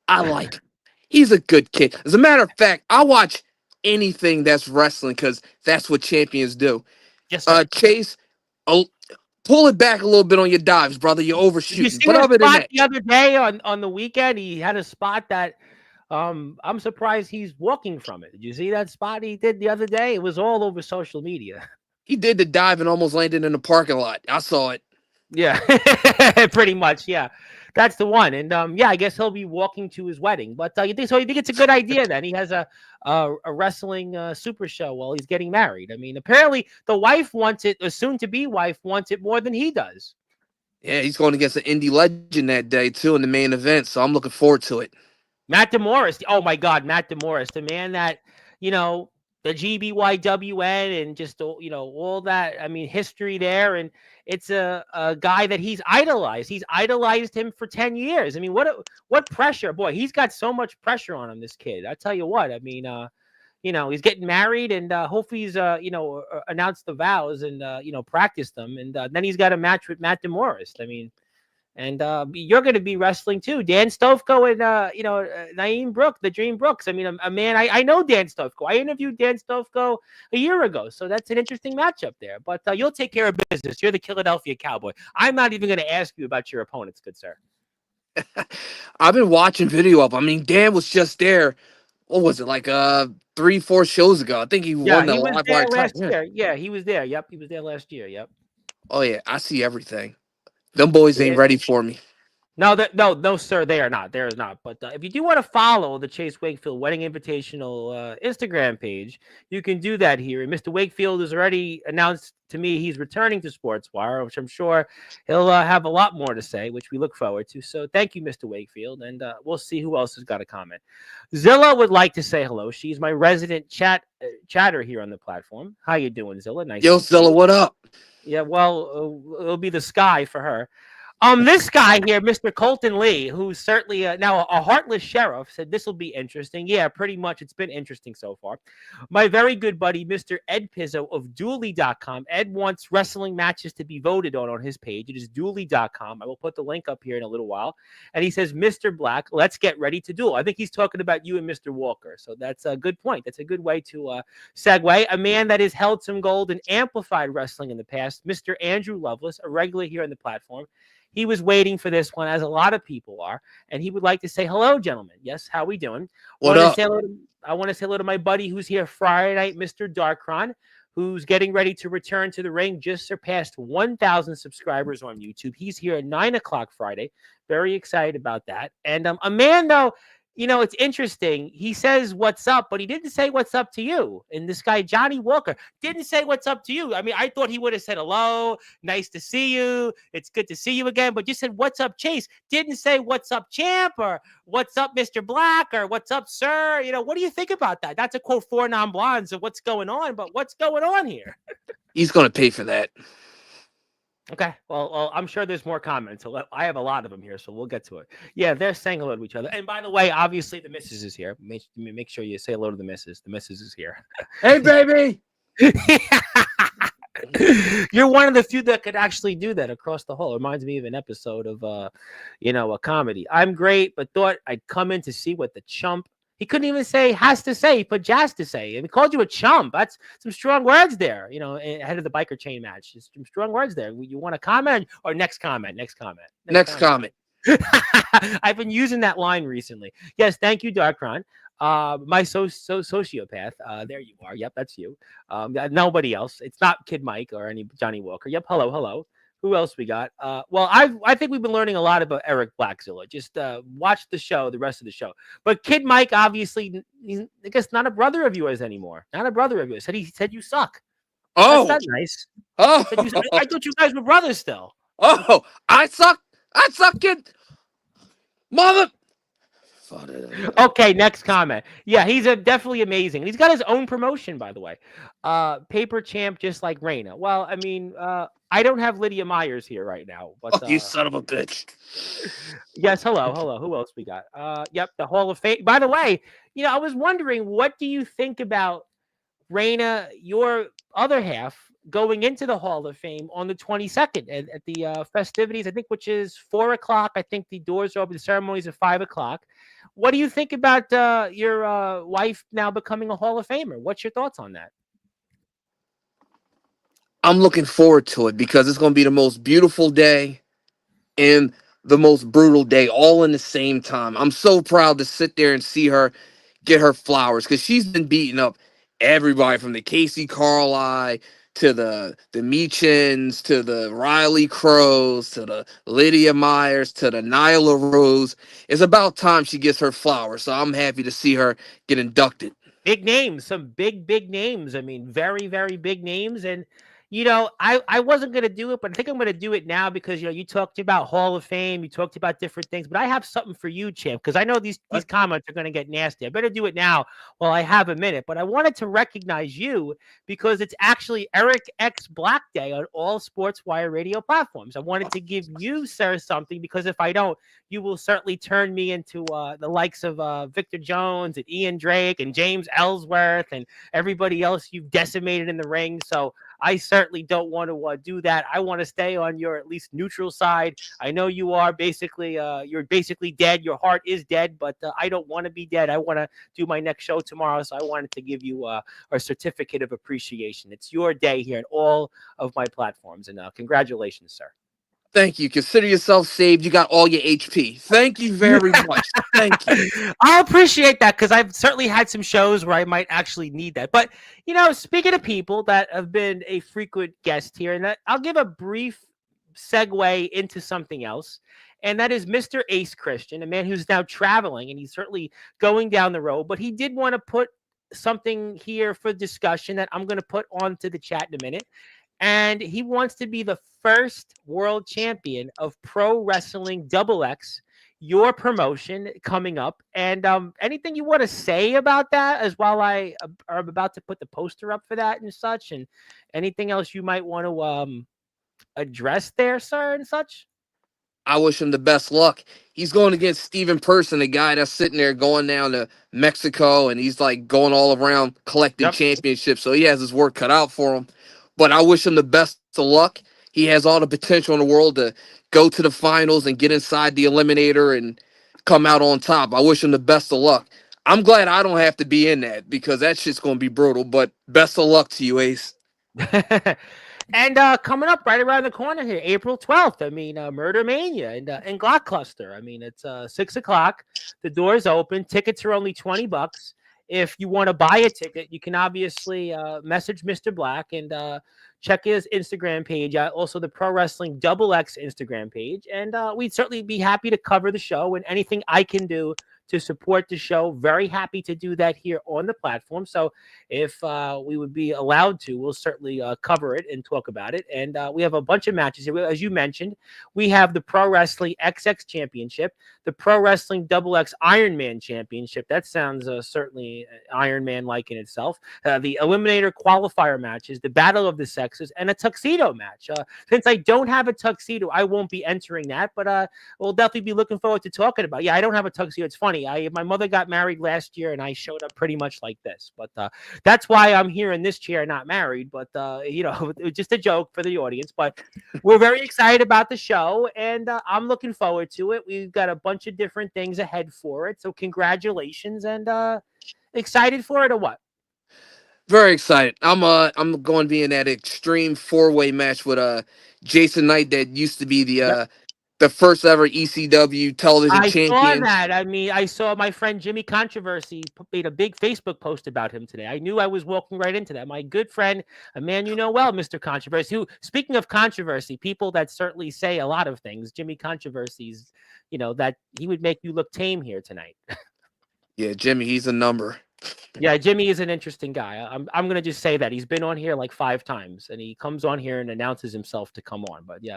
I like him. He's a good kid. As a matter of fact, I watch anything that's wrestling because that's what champions do. Yes, sir. Chase, oh, pull it back a little bit on your dives, brother. You're overshooting. Did you see But that other than spot that, the other day on the weekend? He had a spot that I'm surprised he's walking from it. Did you see that spot he did the other day? It was all over social media. he did the dive and almost landed in the parking lot. I saw it. Yeah, pretty much. Yeah, that's the one. And yeah, I guess he'll be walking to his wedding. But you think so? You think it's a good idea then? He has a wrestling super show while he's getting married. I mean, apparently the wife wants it. The soon-to-be wife wants it more than he does. Yeah, he's going against an indie legend that day too in the main event. So I'm looking forward to it. Matt DeMorris. Oh my God, Matt DeMorris, the man that the GBYWN and just all that. I mean, history there, and it's a guy that he's idolized. He's idolized him for 10 years. I mean, what pressure, boy? He's got so much pressure on him. This kid, I tell you what. I mean, he's getting married, and hopefully he's announced the vows and practiced them, and then he's got a match with Matt DeMorris. I mean. And you're going to be wrestling too, Dan Stovko and Naeem Brook, the Dream Brooks. I mean, a man I know Dan Stovko. I interviewed Dan Stovko a year ago, so that's an interesting matchup there. But you'll take care of business. You're the Philadelphia Cowboy. I'm not even going to ask you about your opponents, good sir. I've been watching video of. I mean, Dan was just there. What was it like? 3-4 shows ago. I think he won the live wire last year. Yeah, he was there. Yep, he was there last year. Yep. Oh yeah, I see everything. Them boys ain't ready for me. No, sir, they are not. They are not. But if you do want to follow the Chase Wakefield Wedding Invitational Instagram page, you can do that here. And Mr. Wakefield has already announced to me he's returning to Sportswire, which I'm sure he'll have a lot more to say, which we look forward to. So thank you, Mr. Wakefield, and we'll see who else has got a comment. Zilla would like to say hello. She's my resident chatter here on the platform. How you doing, Zilla? Nice. Yo, Zilla, what up? Yeah, well, it'll be the sky for her. This guy here, Mr. Colton Lee, who's certainly now a heartless sheriff, said this will be interesting. Yeah, pretty much. It's been interesting so far. My very good buddy, Mr. Ed Pizzo of Dually.com. Ed wants wrestling matches to be voted on his page. It is Dually.com. I will put the link up here in a little while. And he says, Mr. Black, let's get ready to duel. I think he's talking about you and Mr. Walker. So that's a good point. That's a good way to segue. A man that has held some gold and amplified wrestling in the past, Mr. Andrew Lovelace, a regular here on the platform. He was waiting for this one, as a lot of people are, and he would like to say hello, gentlemen. Yes, how we doing? What up? I want to say hello to my buddy who's here Friday night, Mr. Darkron, who's getting ready to return to the ring. Just surpassed 1,000 subscribers on YouTube. He's here at 9 o'clock Friday. Very excited about that. And a man, though, it's interesting. He says, what's up, but he didn't say what's up to you. And this guy, Johnny Walker, didn't say what's up to you. I mean, I thought he would have said hello, nice to see you, it's good to see you again, but just said, what's up, Chase? Didn't say, what's up, champ, or what's up, Mr. Black, or what's up, sir? What do you think about that? That's a quote, 4 non-blondes of what's going on, but what's going on here? He's going to pay for that. Okay, well, I'm sure there's more comments. So I have a lot of them here, so we'll get to it. Yeah, they're saying hello to each other. And by the way, obviously the missus is here. Make sure you say hello to the missus. The missus is here. Hey, baby! You're one of the few that could actually do that across the hall. It reminds me of an episode of, a comedy. I'm great, but thought I'd come in to see what the chump. He couldn't even say has to say. He put jazz to say. And he called you a chump. That's some strong words there, ahead of the biker chain match. Some strong words there. You want to comment or next comment? Next comment. Next comment. I've been using that line recently. Yes, thank you, Darkron. My sociopath. There you are. Yep, that's you. Nobody else. It's not Kid Mike or any Johnny Walker. Yep. Hello, hello. Who else we got? Well, I think we've been learning a lot about Eric Blackzilla. Just watch the show, the rest of the show. But Kid Mike, obviously, he's, I guess, not a brother of yours anymore. Not a brother of yours. He said you suck. That's Oh, not nice. Said you. oh, I thought you guys were brothers still. oh! I suck, kid, mother. Okay, next comment. Yeah, he's definitely amazing. He's got his own promotion, by the way. Paper champ, just like Reina. Well, I mean, I don't have Lydia Myers here right now, but Oh, you son of a bitch! yes, hello, hello. Who else we got? Yep, the Hall of Fame. By the way, I was wondering, what do you think about Reina, your other half, going into the Hall of Fame on the 22nd at the festivities, I think, which is 4 o'clock. I think the doors are open, the ceremonies at 5 o'clock. What do you think about your wife now becoming a Hall of Famer? What's your thoughts on that? I'm looking forward to it because it's going to be the most beautiful day and the most brutal day all in the same time. I'm so proud to sit there and see her get her flowers because she's been beating up everybody from the Casey Carli to the Meachins to the Riley Crows to the Lydia Myers to the Nyla Rose. It's about time she gets her flowers. So I'm happy to see her get inducted. Big names, some big names. I mean, very, very big names. And, I wasn't going to do it, but I think I'm going to do it now because, you talked about Hall of Fame, you talked about different things, but I have something for you, champ, because I know these comments are going to get nasty. I better do it now while I have a minute. But I wanted to recognize you because it's actually Eric X Black Day on all Sportswire radio platforms. I wanted to give you, sir, something because if I don't, you will certainly turn me into the likes of Victor Jones and Ian Drake and James Ellsworth and everybody else you've decimated in the ring. So I certainly don't want to do that. I want to stay on your at least neutral side. I know you are basically you're basically dead. Your heart is dead, but I don't want to be dead. I want to do my next show tomorrow, so I wanted to give you a certificate of appreciation. It's your day here at all of my platforms, and congratulations, sir. Thank you. Consider yourself saved. You got all your HP. Thank you very much. Thank you. I appreciate that because I've certainly had some shows where I might actually need that. But speaking of people that have been a frequent guest here, and that I'll give a brief segue into something else, and that is Mr. Ace Christian, a man who's now traveling, and he's certainly going down the road. But he did want to put something here for discussion that I'm going to put onto the chat in a minute. And he wants to be the first world champion of Pro Wrestling Double X, your promotion coming up. And anything you want to say about that as while I am about to put the poster up for that and such, and anything else you might want to address there, sir, and such? I wish him the best luck. He's going against Steven Person, a guy that's sitting there going down to Mexico, and he's like going all around collecting Yep. championships. So he has his work cut out for him. But I wish him the best of luck. He has all the potential in the world to go to the finals and get inside the eliminator and come out on top. I wish him the best of luck. I'm glad I don't have to be in that because that shit's going to be brutal. But best of luck to you, Ace. And coming up right around the corner here, April 12th. I mean, Murder Mania and Glock Cluster. I mean, it's 6 o'clock. The doors open. Tickets are only $20. If you want to buy a ticket, you can obviously message Mr. Black and check his Instagram page out. Also, the Pro Wrestling Double X Instagram page. And we'd certainly be happy to cover the show and anything I can do to support the show. Very happy to do that here on the platform. So if we would be allowed to, we'll certainly cover it and talk about it. And we have a bunch of matches here. As you mentioned, we have the Pro Wrestling XX Championship, the Pro Wrestling Double X Iron Man Championship. That sounds certainly Iron Man-like in itself. The Eliminator Qualifier matches, the Battle of the Sexes, and a tuxedo match. Since I don't have a tuxedo, I won't be entering that, but we'll definitely be looking forward to talking about it. Yeah, I don't have a tuxedo. It's funny. My mother got married last year, and I showed up pretty much like this. But that's why I'm here in this chair, not married. But it was just a joke for the audience. But we're very excited about the show, and I'm looking forward to it. We've got a bunch of different things ahead for it. So congratulations, and excited for it or what? Very excited. I'm going to be in that extreme 4-way match with Jason Knight that used to be the Yep. the first ever ECW television I saw champion. that. I mean, I saw my friend Jimmy Controversy made a big Facebook post about him today. I knew I was walking right into that. My good friend, a man you know well, Mr. Controversy, who, speaking of controversy, people that certainly say a lot of things, Jimmy Controversy's, that he would make you look tame here tonight. Yeah, Jimmy, he's a number. Yeah, Jimmy is an interesting guy. I'm gonna just say that he's been on here like 5 times, and he comes on here and announces himself to come on. But yeah,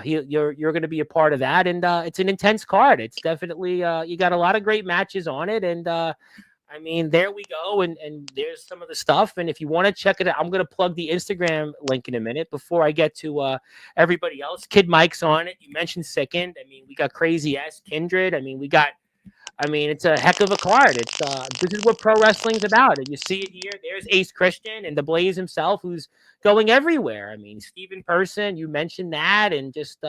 you're gonna be a part of that, and it's an intense card. It's definitely you got a lot of great matches on it, and I mean, there we go, and there's some of the stuff. And if you want to check it out, I'm gonna plug the Instagram link in a minute before I get to everybody else. Kid Mike's on it. You mentioned Sickened. I mean, we got Crazy Ass Kindred. I mean, it's a heck of a card. It's this is what pro wrestling's about. And you see it here. There's Ace Christian and the Blaze himself, who's going everywhere. I mean, Steven Person, you mentioned that, and just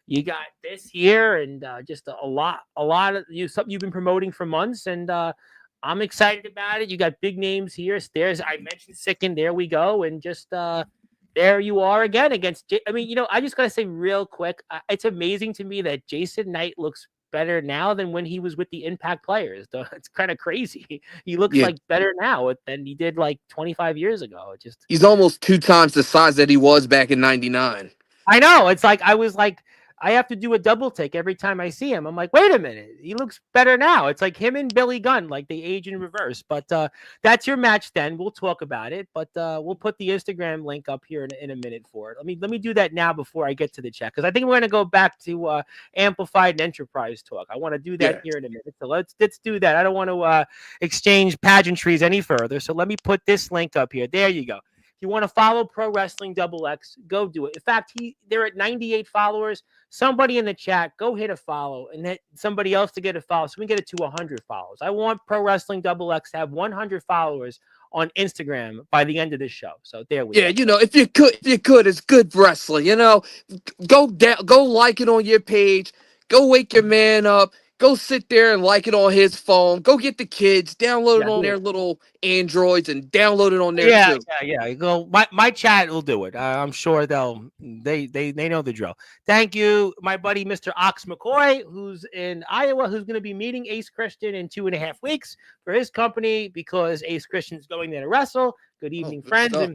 you got this here, and just a lot of something you've been promoting for months, and I'm excited about it. You got big names here. There's I mentioned Sicken. There we go, and just there you are again against. I mean, I just gotta say real quick, it's amazing to me that Jason Knight looks better now than when he was with the Impact players. It's kind of crazy. He looks Yeah, like better now than he did like 25 years ago. It just he's almost 2 times the size that he was back in '99. I know. It's like I was like, I have to do a double take every time I see him. I'm like, wait a minute, he looks better now. It's like him and Billy Gunn, like they age in reverse. But that's your match. Then we'll talk about it. But we'll put the Instagram link up here in a minute for it. Let me do that now before I get to the chat, because I think we're going to go back to amplified and enterprise talk. I want to do that Yeah, here in a minute. So let's do that. I don't want to exchange pageantries any further. So let me put this link up here. There you go. You want to follow Pro Wrestling Double X, go do it. In fact, they're at 98 followers. Somebody in the chat, go hit a follow, and hit somebody else to get a follow, so we can get it to 100 followers. I want Pro Wrestling Double X to have 100 followers on Instagram by the end of this show. So there we yeah. go. If you could, it's good wrestling. Go down, go like it on your page. Go wake your man up. Go sit there and like it on his phone. Go get the kids, download it Yeah, on do their it. little Androids, and download it on there Yeah, too. yeah. Go. My chat will do it. I'm sure they know the drill. Thank you, my buddy Mr. Ox McCoy, who's in Iowa, who's going to be meeting Ace Christian in 2.5 weeks for his company, because Ace Christian's going there to wrestle. Good Oh, evening, good friends, stuff.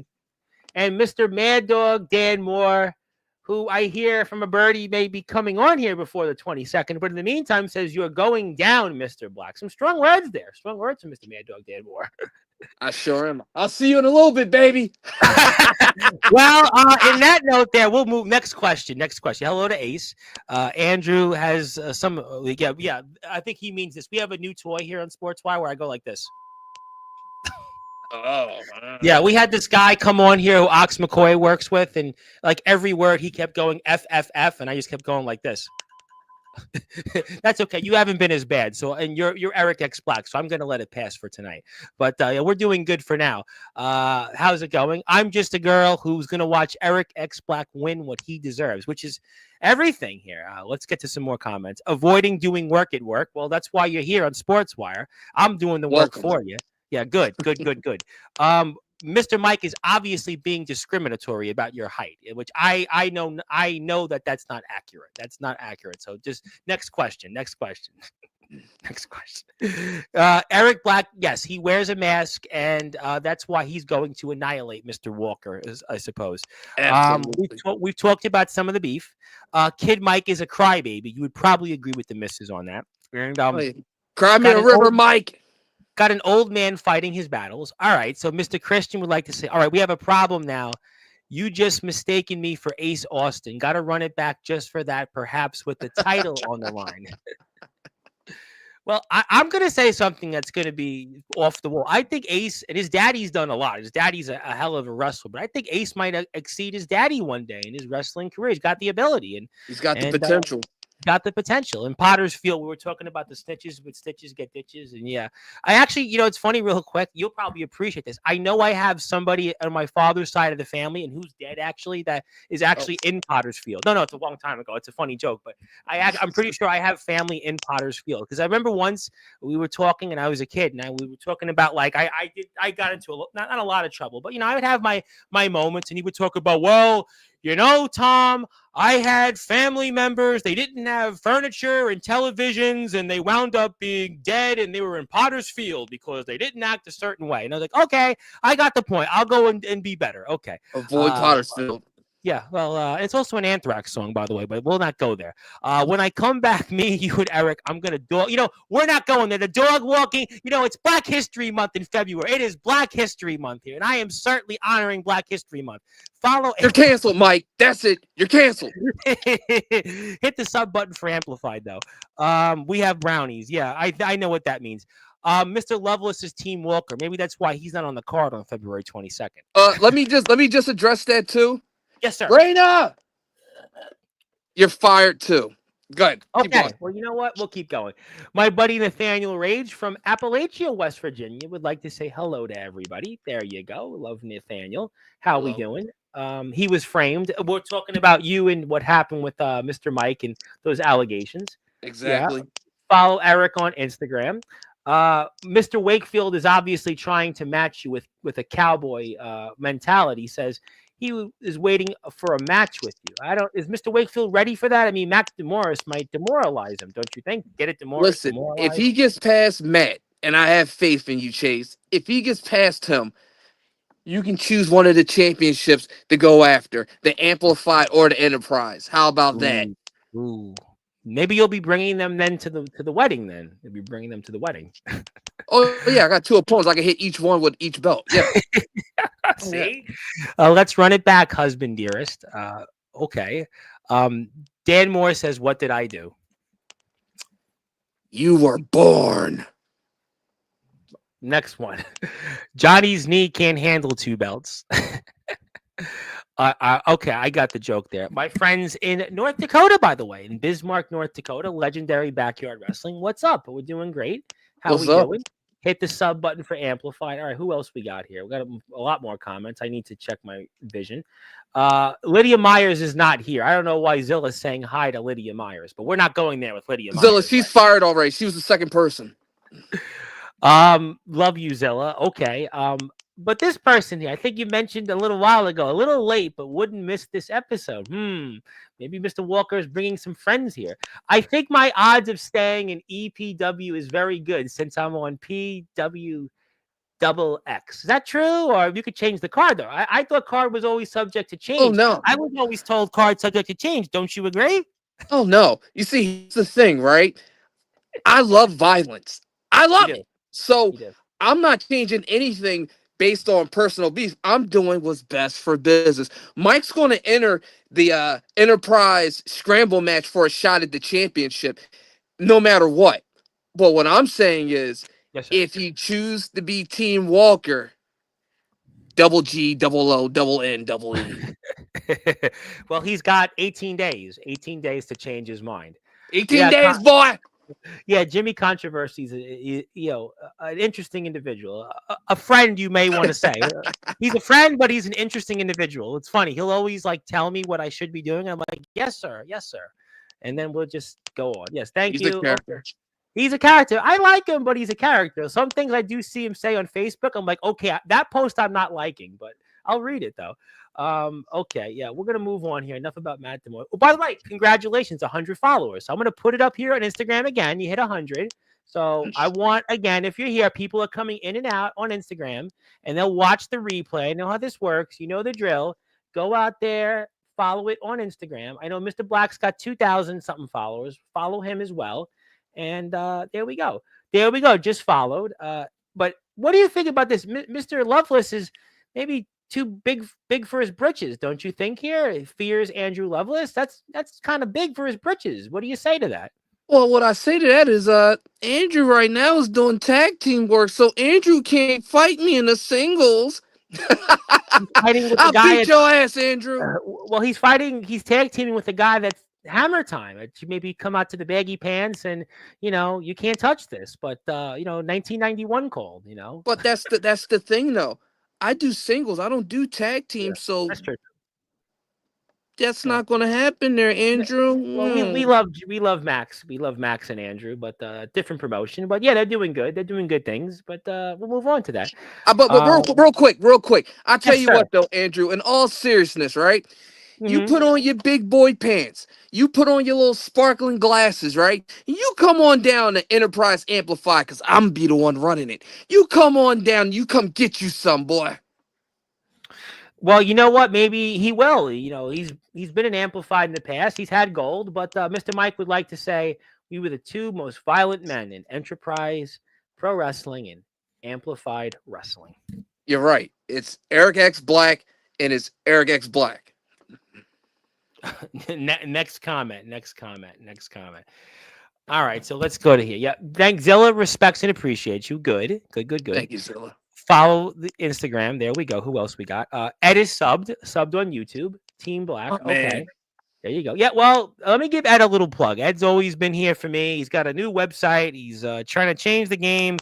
and Mr. Mad Dog Dan Moore, who I hear from a birdie may be coming on here before the 22nd, but in the meantime says you're going down, Mr. Black. Some strong words there. Strong words from Mr. Mad Dog Dan Moore. I sure am. I'll see you in a little bit, baby. Well, in that note, there we'll move. Next question. Next question. Hello to Ace. Andrew has some. Yeah. I think he means this. We have a new toy here on Sportswire where I go like this. Oh, Yeah, we had this guy come on here who Ox McCoy works with, and like every word he kept going F F F, and I just kept going like this. That's okay. You haven't been as bad. So, and you're Eric X Black, so I'm gonna let it pass for tonight. But yeah, we're doing good for now. How's it going? I'm just a girl who's gonna watch Eric X Black win what he deserves, which is everything here. Let's get to some more comments. Avoiding doing work at work. Well, that's why you're here on Sportswire. I'm doing the work welcome. for you. Yeah, good. Mr. Mike is obviously being discriminatory about your height, which I know that that's not accurate. That's not accurate. So just next question. Next question. Eric Black, yes, he wears a mask, and that's why he's going to annihilate Mr. Walker, I suppose. Absolutely. We've talked about some of the beef. Kid Mike is a crybaby. You would probably agree with the missus on that. And Cry me a river, Mike. got an old man fighting his battles. All right. So Mr. Christian would like to say, all right, we have a problem now. You just mistaken me for Ace Austin. Got to run it back just for that, perhaps with the title on the line. Well, I'm going to say something that's going to be off the wall. I think Ace, and his daddy's done a lot. His daddy's a hell of a wrestler, but I think Ace might exceed his daddy one day in his wrestling career. He's got the ability. He's got the potential. Got the potential. In Potter's Field, we were talking about the snitches, with stitches get ditches. And yeah, I actually, it's funny, real quick. You'll probably appreciate this. I know I have somebody on my father's side of the family, and who's dead actually, that is actually in Potter's Field. No, it's a long time ago. It's a funny joke, but I'm pretty sure I have family in Potter's Field, because I remember once we were talking, and I was a kid, and we were talking about, like, I got into not a lot of trouble, but I would have my moments, and he would talk about, well, Tom, I had family members. They didn't have furniture and televisions, and they wound up being dead, and they were in Potter's Field because they didn't act a certain way. And I was like, okay, I got the point. I'll go and be better. Okay. Avoid Pottersfield. Yeah, well, it's also an Anthrax song, by the way, but we'll not go there. When I come back, me, you, and Eric, I'm going to dog. We're not going there. The dog walking, it's Black History Month in February. It is Black History Month here, and I am certainly honoring Black History Month. Follow. You're canceled, Mike. That's it. You're canceled. Hit the sub button for Amplified, though. We have brownies. Yeah, I know what that means. Mr. Loveless is Team Walker. Maybe that's why he's not on the card on February 22nd. Let me just address that too. Yes, sir. Raina, you're fired too. Good. Okay. Well, you know what? We'll keep going. My buddy Nathaniel Rage from Appalachia, West Virginia, would like to say hello to everybody. There you go. Love Nathaniel. How we doing? He was framed. We're talking about you and what happened with Mr. Mike and those allegations. Exactly. Yeah. Follow Eric on Instagram. Mr. Wakefield is obviously trying to match you with a cowboy mentality. He says he is waiting for a match with you. Is Mr. Wakefield ready for that? I mean, Mac DeMorris might demoralize him, don't you think? Get it, DeMorris? Listen, if he gets past Matt, and I have faith in you, Chase, if he gets past him, you can choose one of the championships to go after, the Amplified or the Enterprise. How about that? Ooh. Maybe you'll be bringing them then to the wedding. Then you'll be bringing them to the wedding. Oh yeah, I got 2 opponents. I can hit each one with each belt. Yeah. See, let's run it back, husband dearest. Okay. Dan Moore says, "What did I do?" You were born. Next one. Johnny's knee can't handle 2 belts. Okay, I got the joke there. My friends in North Dakota, by the way, in Bismarck, North Dakota, legendary backyard wrestling. What's up? We're doing great. How we doing? Hit the sub button for Amplified. All right, who else we got here? We got a lot more comments. I need to check my vision. Lydia Myers is not here. I don't know why Zilla's saying hi to Lydia Myers, but we're not going there with Lydia Myers. Zilla, she's fired already. She was the second person. Love you, Zilla. Okay. But this person here, I think you mentioned a little while ago, a little late, but wouldn't miss this episode. Maybe Mr. Walker is bringing some friends here. I think my odds of staying in EPW is very good since I'm on PW double X. Is that true? Or you could change the card, though. I thought card was always subject to change. Oh, no. I was always told card subject to change. Don't you agree? Oh, no. You see, here's the thing, right? I love violence. I love it. So I'm not changing anything based on personal beef. I'm doing what's best for business. Mike's going to enter the Enterprise Scramble match for a shot at the championship, no matter what. But what I'm saying is, if you choose to be Team Walker, double G, double O, double N, double E. Well, he's got 18 days. 18 days to change his mind. 18 days, boy. Yeah, Jimmy Controversy's an interesting individual, a friend, you may want to say. He's a friend, but he's an interesting individual. It's funny. He'll always tell me what I should be doing. I'm like, yes, sir. And then we'll just go on. Yes, thank you. He's a character. I like him, but he's a character. Some things I do see him say on Facebook, I'm like, okay, that post I'm not liking, but I'll read it though. Okay, yeah, we're gonna move on here. Enough about Matt DeMoy. Oh, by the way, congratulations, 100 followers. So I'm gonna put it up here on Instagram again. You hit 100. So I want, again, if you're here, people are coming in and out on Instagram, and they'll watch the replay. I know how this works. You know the drill. Go out there, follow it on Instagram. I know Mr. Black's got 2,000 something followers. Follow him as well. And there we go. Just followed. But what do you think about this? Mr. Loveless is maybe too big for his britches, don't you think? Here, fears Andrew Loveless. That's kind of big for his britches. What do you say to that? Well, what I say to that is, Andrew right now is doing tag team work, so Andrew can't fight me in the singles. I'll beat your ass, Andrew. Well, he's tag teaming with the guy that's Hammer Time. Maybe come out to the baggy pants and, you can't touch this. But 1991 called. But that's the thing, though. I do singles. I don't do tag teams, so that's true. That's not going to happen there, Andrew. Well, we love Max. We love Max and Andrew, but different promotion. But yeah, they're doing good. They're doing good things. But we'll move on to that. But real quick. I'll tell you what, though, Andrew. In all seriousness, right? You Hmm. put on your big boy pants. You put on your little sparkling glasses, right? You come on down to Enterprise Amplify because I'm be the one running it. You come on down. You come get you some, boy. Well, you know what? Maybe he will. He's been an amplified in the past. He's had gold, but Mr. Mike would like to say we were the two most violent men in Enterprise Pro Wrestling and Amplified Wrestling. You're right. It's Eric X Black and it's Eric X Black. Next comment. Next comment. Next comment. All right, so let's go to here. Yeah, thanks. Zilla respects and appreciates you. Good, good, good, good. Thank you, Zilla. Follow the Instagram. There we go. Who else we got? Ed is subbed on YouTube. Team Oh Black. man. Okay. There you go. Yeah, well, let me give Ed a little plug. Ed's always been here for me. He's got a new website. He's trying to change the game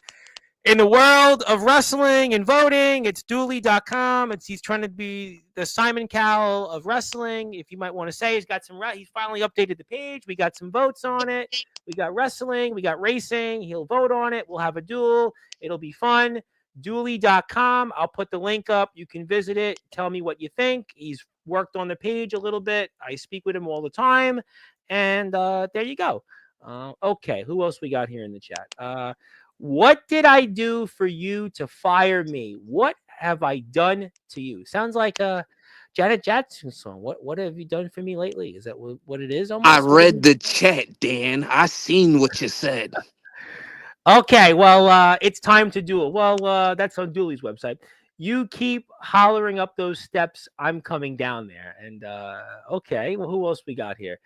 in the world of wrestling and voting. It's Dooley.com. He's trying to be the Simon Cowell of wrestling, if you might want to say. He's got some. He's finally updated the page. We got some votes on it. We got wrestling. We got racing. He'll vote on it. We'll have a duel. It'll be fun. Dooley.com. I'll put the link up. You can visit it. Tell me what you think. He's worked on the page a little bit. I speak with him all the time. And there you go. Okay. Who else we got here in the chat? What did I do for you to fire me? What have I done to you? Sounds like a Janet Jackson song. What have you done for me lately? Is that what it is I almost? What is read it? the chat, Dan. I seen what you said. Okay, well, it's time to duel. Well, that's on Dooley's website. You keep hollering up those steps. I'm coming down there. And okay, well, who else we got here?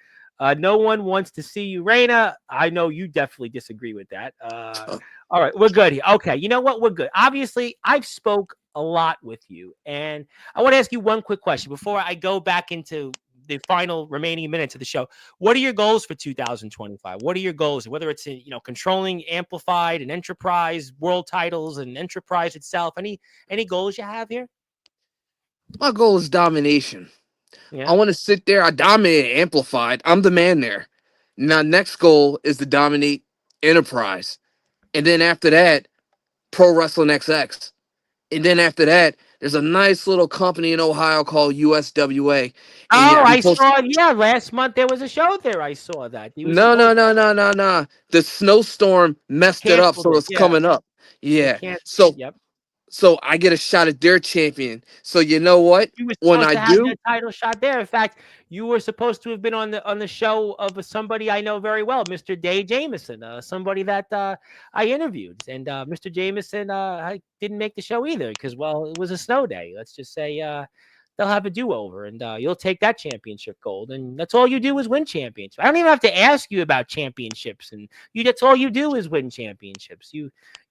No one wants to see you, Raina. I know you definitely disagree with that. All right, we're good here. Okay, you know what? We're good. Obviously, I've spoke a lot with you, and I want to ask you one quick question before I go back into the final remaining minutes of the show. What are your goals for 2025? What are your goals? Whether it's controlling Amplified and Enterprise world titles and Enterprise itself. Any goals you have here? My goal is domination. I Yeah. want to sit there. I dominate Amplified. I'm the man there. Now, next goal is to dominate Enterprise. And then after that, Pro Wrestling XX. And then after that, there's a nice little company in Ohio called USWA. And yeah, Oh, I'm I supposed saw. Yeah, last month there was a show there. I saw that he was no, supposed no, no, no, no, no. The snowstorm messed it up, canceled so it. it's Yeah, coming up. they Yeah. canceled it. So Yep. so I get a shot at their champion. So you know what? You were When supposed I to have that do, title shot there. In fact, you were supposed to have been on the show of somebody I know very well, Mr. Day Jameson, somebody that I interviewed, and Mr. Jameson I didn't make the show either because well, it was a snow day. Let's just say they'll have a do over, and you'll take that championship gold, and that's all you do is win championships. I don't even have to ask you about championships, and that's all you do is win championships.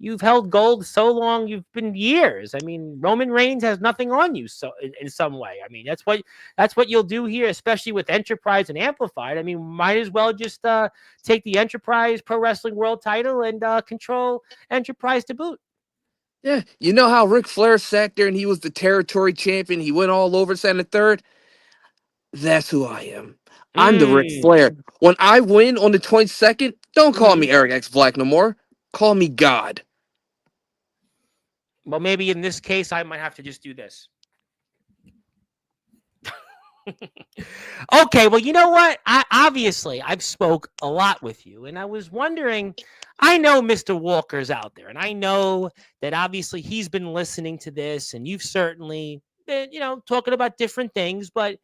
You've held gold so long. You've been years. I mean, Roman Reigns has nothing on you. So in some way, I mean, that's what you'll do here, especially with Enterprise and Amplified. I mean, might as well just take the Enterprise Pro Wrestling World Title and control Enterprise to boot. yeah, you know how Ric Flair sat there and he was the territory champion. He went all over, sat in the third. That's who I am. I'm the Ric Mm, Flair. When I win on the 22nd, don't call mm-hmm. me Eric X Black no more. Call me God. Well, maybe in this case, I might have to just do this. Okay, well, you know what? I've spoke a lot with you, and I was wondering. I know Mr. Walker's out there, and I know that obviously he's been listening to this, and you've certainly been, talking about different things. But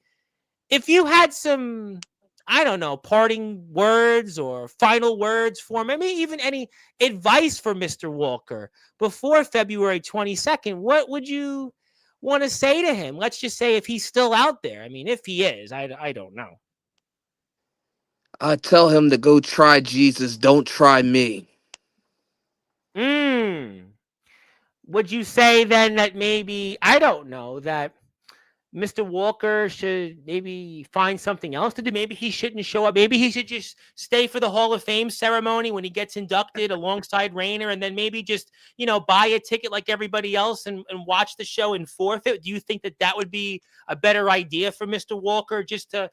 if you had some, I don't know, parting words or final words for him, maybe even any advice for Mr. Walker before February 22nd, what would you want to say to him? Let's just say if he's still out there. I mean, if he is, I don't know. I tell him to go try Jesus. Don't try me. Mm. Would you say then that maybe, I don't know, that Mr. Walker should maybe find something else to do? Maybe he shouldn't show up. Maybe he should just stay for the Hall of Fame ceremony when he gets inducted alongside Rayner, and then maybe just, buy a ticket like everybody else and watch the show and forfeit. Do you think that would be a better idea for Mr. Walker, just to,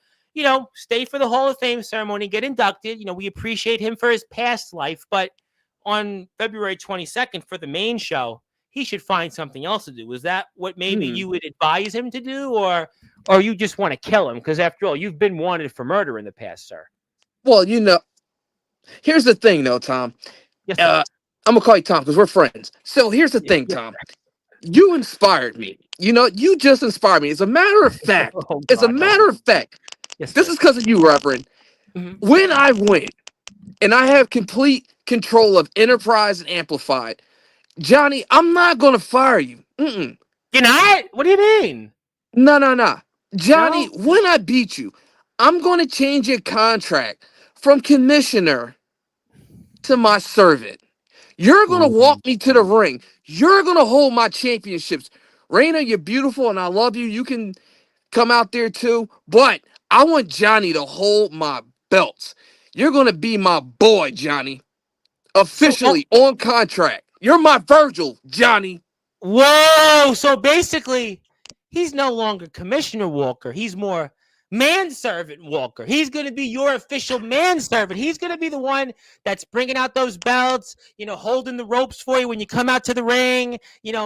stay for the Hall of Fame ceremony, get inducted? We appreciate him for his past life, but on February 22nd for the main show, he should find something else to do. Was that what maybe Hmm. you would advise him to do, or you just want to kill him? Because after all, you've been wanted for murder in the past, sir. Well, here's the thing, though, Tom. Yes, sir. Uh, I'm gonna call you Tom because we're friends. So here's the Yeah, thing, yeah. Tom. You inspired me. You just inspired me. As a matter of fact, Oh as a God, help matter me. of fact, Yes, this sir. is because of you, Reverend. Mhm. When I win and I have complete control of Enterprise and Amplified, Johnny, I'm not gonna fire you. Mm-mm. You're not? What do you mean? No, no, no. Johnny, No. when I beat you, I'm gonna change your contract from commissioner to my servant. You're gonna Ooh. walk me to the ring. You're gonna hold my championships. Raina, you're beautiful and I love you. You can come out there too. But I want Johnny to hold my belts. You're gonna be my boy, Johnny. So, Officially on contract. You're my Virgil, Johnny. whoa! So basically, he's no longer Commissioner Walker. He's more manservant Walker. He's going to be your official manservant. He's going to be the one that's bringing out those belts, holding the ropes for you when you come out to the ring.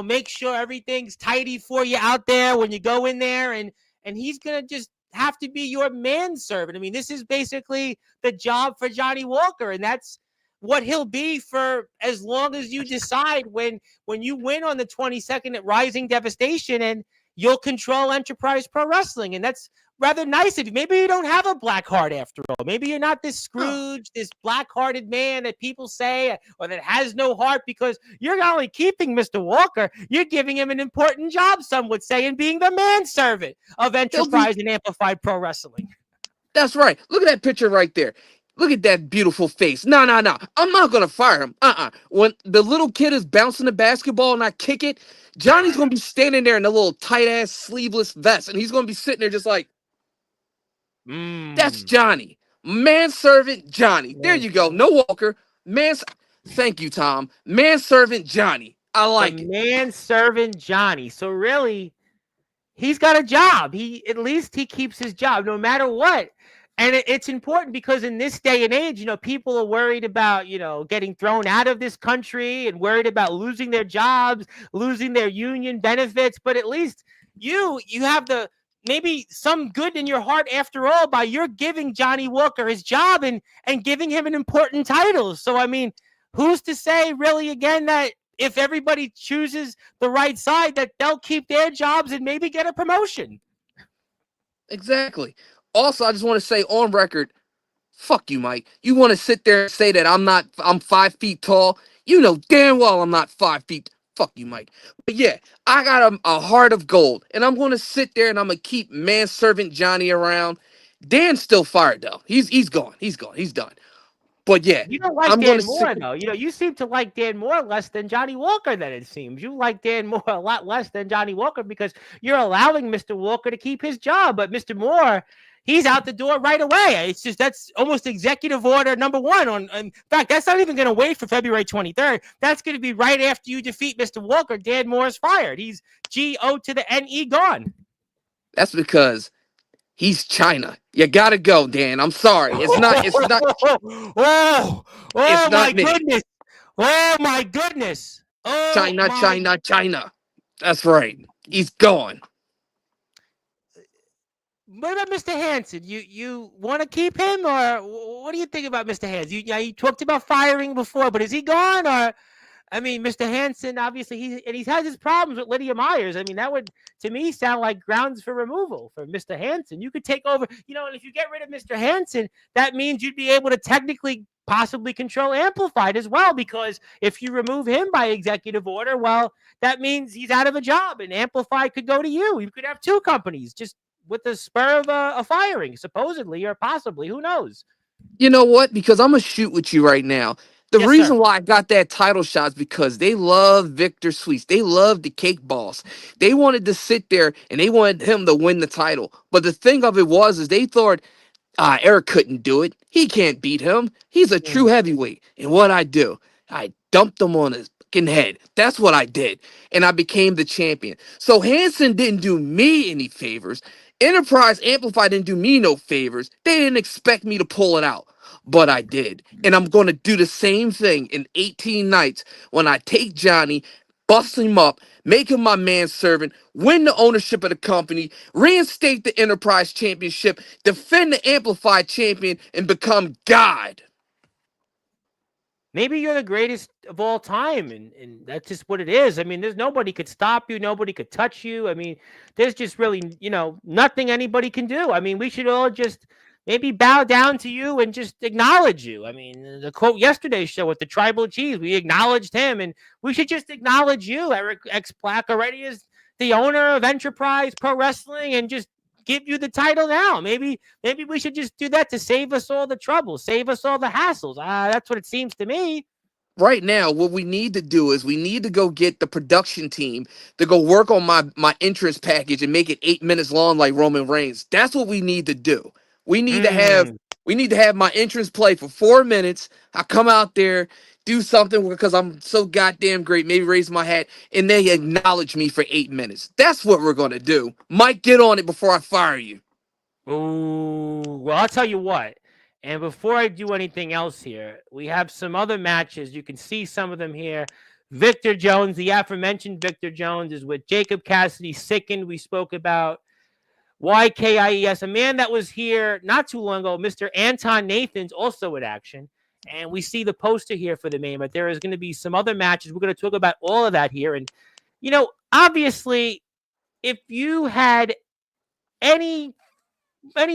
Make sure everything's tidy for you out there when you go in there, and he's going to just have to be your manservant. I mean, this is basically the job for Johnny Walker, and that's what he'll be for as long as you decide when you win on the 22nd at Rising Devastation, and you'll control Enterprise Pro Wrestling. And that's rather nice of you. Maybe you don't have a black heart after all. Maybe you're not this Oh, Scrooge, this black-hearted man that people say, or that has no heart, because you're not only keeping Mr. Walker, you're giving him an important job, some would say, in being the manservant of he'll be. Enterprise and Amplified Pro Wrestling. That's right. Look at that picture right there. Look at that beautiful face. No, no, no. I'm not gonna fire him. When the little kid is bouncing the basketball and I kick it, Johnny's gonna be standing there in a little tight ass sleeveless vest, and he's gonna be sitting there just like, that's Mmm. Johnny. Manservant Johnny. There you go. Manservant. No Walker. Man. Thank you, Tom. Manservant Johnny. I The like it. manservant Johnny. So really, he's got a job. At least he keeps his job no matter what. And it's important because in this day and age, people are worried about, getting thrown out of this country and worried about losing their jobs, losing their union benefits. But at least you have the maybe some good in your heart after all by you're giving Johnny Walker his job and giving him an important title. So I mean, who's to say really again that if everybody chooses the right side that they'll keep their jobs and maybe get a promotion? Exactly. Also, I just want to say on record, fuck you, Mike. You want to sit there and say that I'm 5 feet tall? You know damn well I'm not 5 feet. Fuck you, Mike. But yeah, I got a heart of gold, and I'm going to sit there and I'm going to keep manservant Johnny around. Dan's still fired though. He's gone. He's gone. He's done. But yeah, You don't like I'm going Dan to sit. Moore, though. You seem to like Dan Moore less than Johnny Walker, then it seems. You like Dan Moore a lot less than Johnny Walker because you're allowing Mr. Walker to keep his job. But Mr. Moore, he's out the door right away. It's just that's almost executive order number one. In fact, that's not even going to wait for February 23rd. That's going to be right after you defeat Mr. Walker. Dan Moore's fired. He's GO to the NE gone. That's because he's China. You gotta go, Dan. I'm sorry. It's not. It's not. Oh, It's oh my not me. goodness. Oh my goodness. Oh China, my. China, China. That's right. He's gone. What about Mr. Hansen? You want to keep him, or what do you think about Mr. Hansen? You talked about firing before, but is he gone? Or I mean, Mr. Hansen, obviously, he's had his problems with Lydia Myers. I mean, that would, to me, sound like grounds for removal for Mr. Hansen. You could take over, and if you get rid of Mr. Hansen, that means you'd be able to technically possibly control Amplified as well, because if you remove him by executive order, well, that means he's out of a job, and Amplified could go to you. You could have two companies just with the spur of a firing, supposedly or possibly. Who knows? You know what? Because I'm gonna shoot with you right now. The Yes, sir. reason why I got that title shot is because they love Victor Sweets. They love the cake boss. They wanted to sit there and they wanted him to win the title. But the thing of it was is they thought Eric couldn't do it. He can't beat him. He's a true Mm. heavyweight. And what I do, I dumped him on his fucking head. That's what I did. And I became the champion. So Hanson didn't do me any favors. Enterprise Amplified didn't do me no favors. They didn't expect me to pull it out. But I did. And I'm going to do the same thing in 18 nights when I take Johnny. bust him up, make him my manservant, win the ownership of the company, reinstate the Enterprise Championship, defend the Amplified Champion, and become God. Maybe you're the greatest of all time, and that's just what it is. I mean, there's nobody could stop you, nobody could touch you. I mean, there's just really, nothing anybody can do. I mean, we should all just maybe bow down to you and just acknowledge you. I mean, the quote yesterday's show with the tribal chief, we acknowledged him, and we should just acknowledge you. Eric X Black already is the owner of Enterprise Pro Wrestling, and just give you the title now. Maybe we should just do that to save us all the trouble, save us all the hassles. That's what it seems to me. Right now, what we need to do is we need to go get the production team to go work on my entrance package and make it 8 minutes long like Roman Reigns. That's what we need to do. We need to have Mm. my entrance play for 4 minutes. I come out there, do something because I'm so goddamn great. Maybe raise my hat and they acknowledge me for 8 minutes. That's what we're gonna do. Mike, get on it before I fire you. Ooh, well, I'll tell you what. And before I do anything else here, we have some other matches. You can see some of them here. Victor Jones, the aforementioned Victor Jones, is with Jacob Cassidy. Sickened, we spoke about. YKIES, a man that was here not too long ago, Mr. Anton Nathans, also in action. And we see the poster here for the main, but there is going to be some other matches. We're going to talk about all of that here. And, obviously, if you had any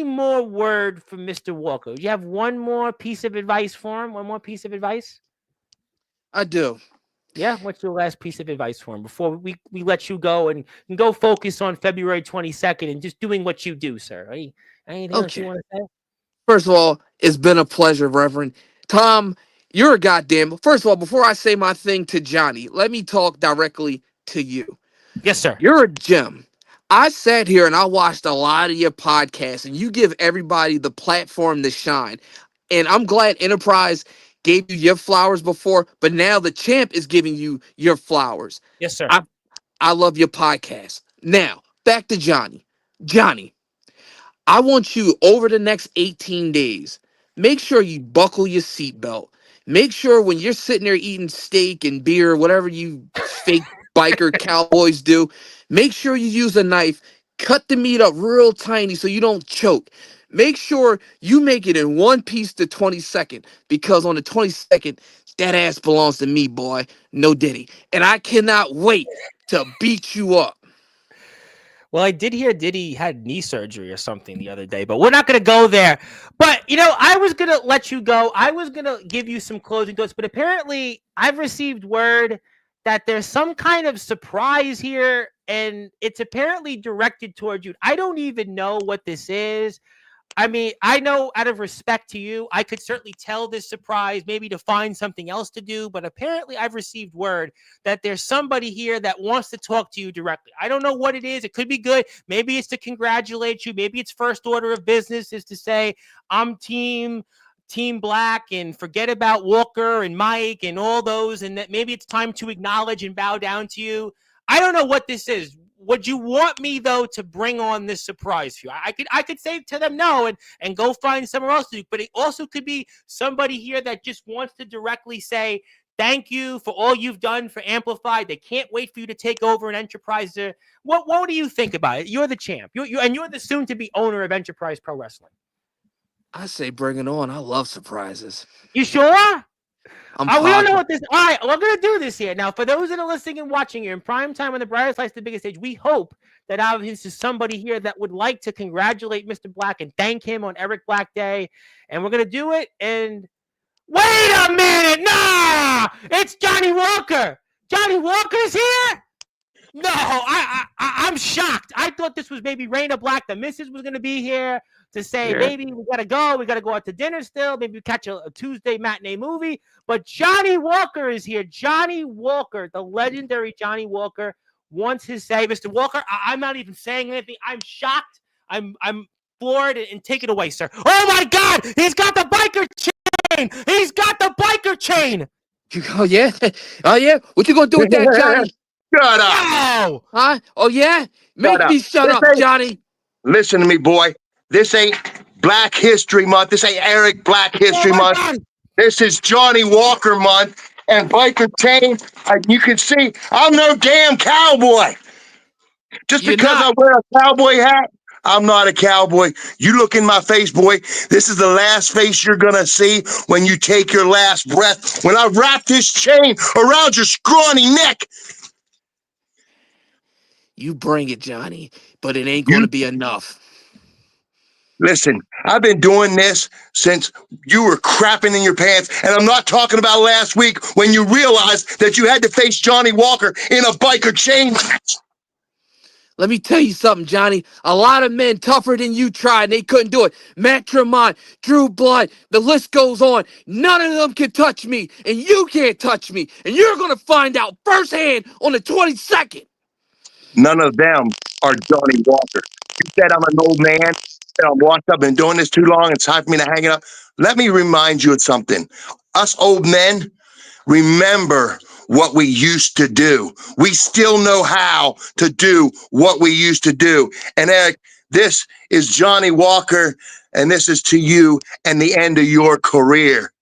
more word from Mr. Walker, do you have one more piece of advice for him? One more piece of advice? I do. Yeah, what's your last piece of advice for him before we let you go and go focus on February 22nd and just doing what you do, sir? Anything else you want to say? First of all, it's been a pleasure, Reverend. Tom, you're a goddamn. First of all, before I say my thing to Johnny, let me talk directly to you. Yes, sir. You're a gem. I sat here and I watched a lot of your podcasts, and you give everybody the platform to shine. And I'm glad Enterprise gave you your flowers before, but now the champ is giving you your flowers. Yes, sir. I love your podcast. Now, back to Johnny. Johnny, I want you over the next 18 days, make sure you buckle your seatbelt. Make sure when you're sitting there eating steak and beer, whatever you fake biker cowboys do, make sure you use a knife, cut the meat up real tiny so you don't choke. Make sure you make it in one piece the 22nd, because on the 22nd, that ass belongs to me, boy. No Diddy. And I cannot wait to beat you up. Well, I did hear Diddy had knee surgery or something the other day, but we're not going to go there. But, I was going to let you go. I was going to give you some closing thoughts, but apparently I've received word that there's some kind of surprise here, and it's apparently directed towards you. I don't even know what this is. I mean, I know out of respect to you, I could certainly tell this surprise, maybe to find something else to do. But apparently I've received word that there's somebody here that wants to talk to you directly. I don't know what it is. It could be good. Maybe it's to congratulate you. Maybe it's first order of business is to say, I'm team Black and forget about Walker and Mike and all those. And that maybe it's time to acknowledge and bow down to you. I don't know what this is. Would you want me, though, to bring on this surprise for you? I could say to them no and go find somewhere else to do, but it also could be somebody here that just wants to directly say thank you for all you've done for Amplified. They can't wait for you to take over an Enterprise. What do you think about it? You're the champ. You're the soon-to-be owner of Enterprise Pro Wrestling. I say bring it on. I love surprises. You sure? We don't know what this. All right, we're gonna do this here now. For those that are listening and watching here in prime time on the brightest lights, the biggest stage, we hope that this is somebody here that would like to congratulate Mr. Black and thank him on Eric Black Day, and we're gonna do it. And wait a minute, nah, it's Johnny Walker. Johnny Walker's here. No, I'm shocked. I thought this was maybe Raina Black, the missus, was gonna be here to say, maybe we gotta go out to dinner still, maybe catch a Tuesday matinee movie. But Johnny Walker is here. Johnny Walker, the legendary Johnny Walker, wants his say. Mr. Walker, I'm not even saying anything. I'm shocked. I'm floored, and take it away, sir. Oh my God, he's got the biker chain. He's got the biker chain. Oh yeah, oh yeah. What you gonna do with that, Johnny? Shut up. No. Huh? Oh yeah. Make me shut up, Johnny. Listen to me, boy. This ain't Black History Month. This ain't Eric Black History Month. God. This is Johnny Walker Month. and biker chain. You can see I'm no damn cowboy. Just You're because not. I wear a cowboy hat, I'm not a cowboy. You look in my face, boy. This is the last face you're going to see when you take your last breath. When I wrap this chain around your scrawny neck. You bring it, Johnny, but it ain't going You to be enough. listen, I've been doing this since you were crapping in your pants. And I'm not talking about last week when you realized that you had to face Johnny Walker in a biker chain match. Let me tell you something, Johnny. A lot of men tougher than you tried, and they couldn't do it. Matt Tremont, Drew Blood, the list goes on. None of them can touch me, and you can't touch me. And you're going to find out firsthand on the 22nd. None of them are Johnny Walker. You said I'm an old man, that I'm washed up, been doing this too long, it's time for me to hang it up. Let me remind you of something. Us old men, remember what we used to do. We still know how to do what we used to do. And Eric, this is Johnny Walker, and this is to you and the end of your career.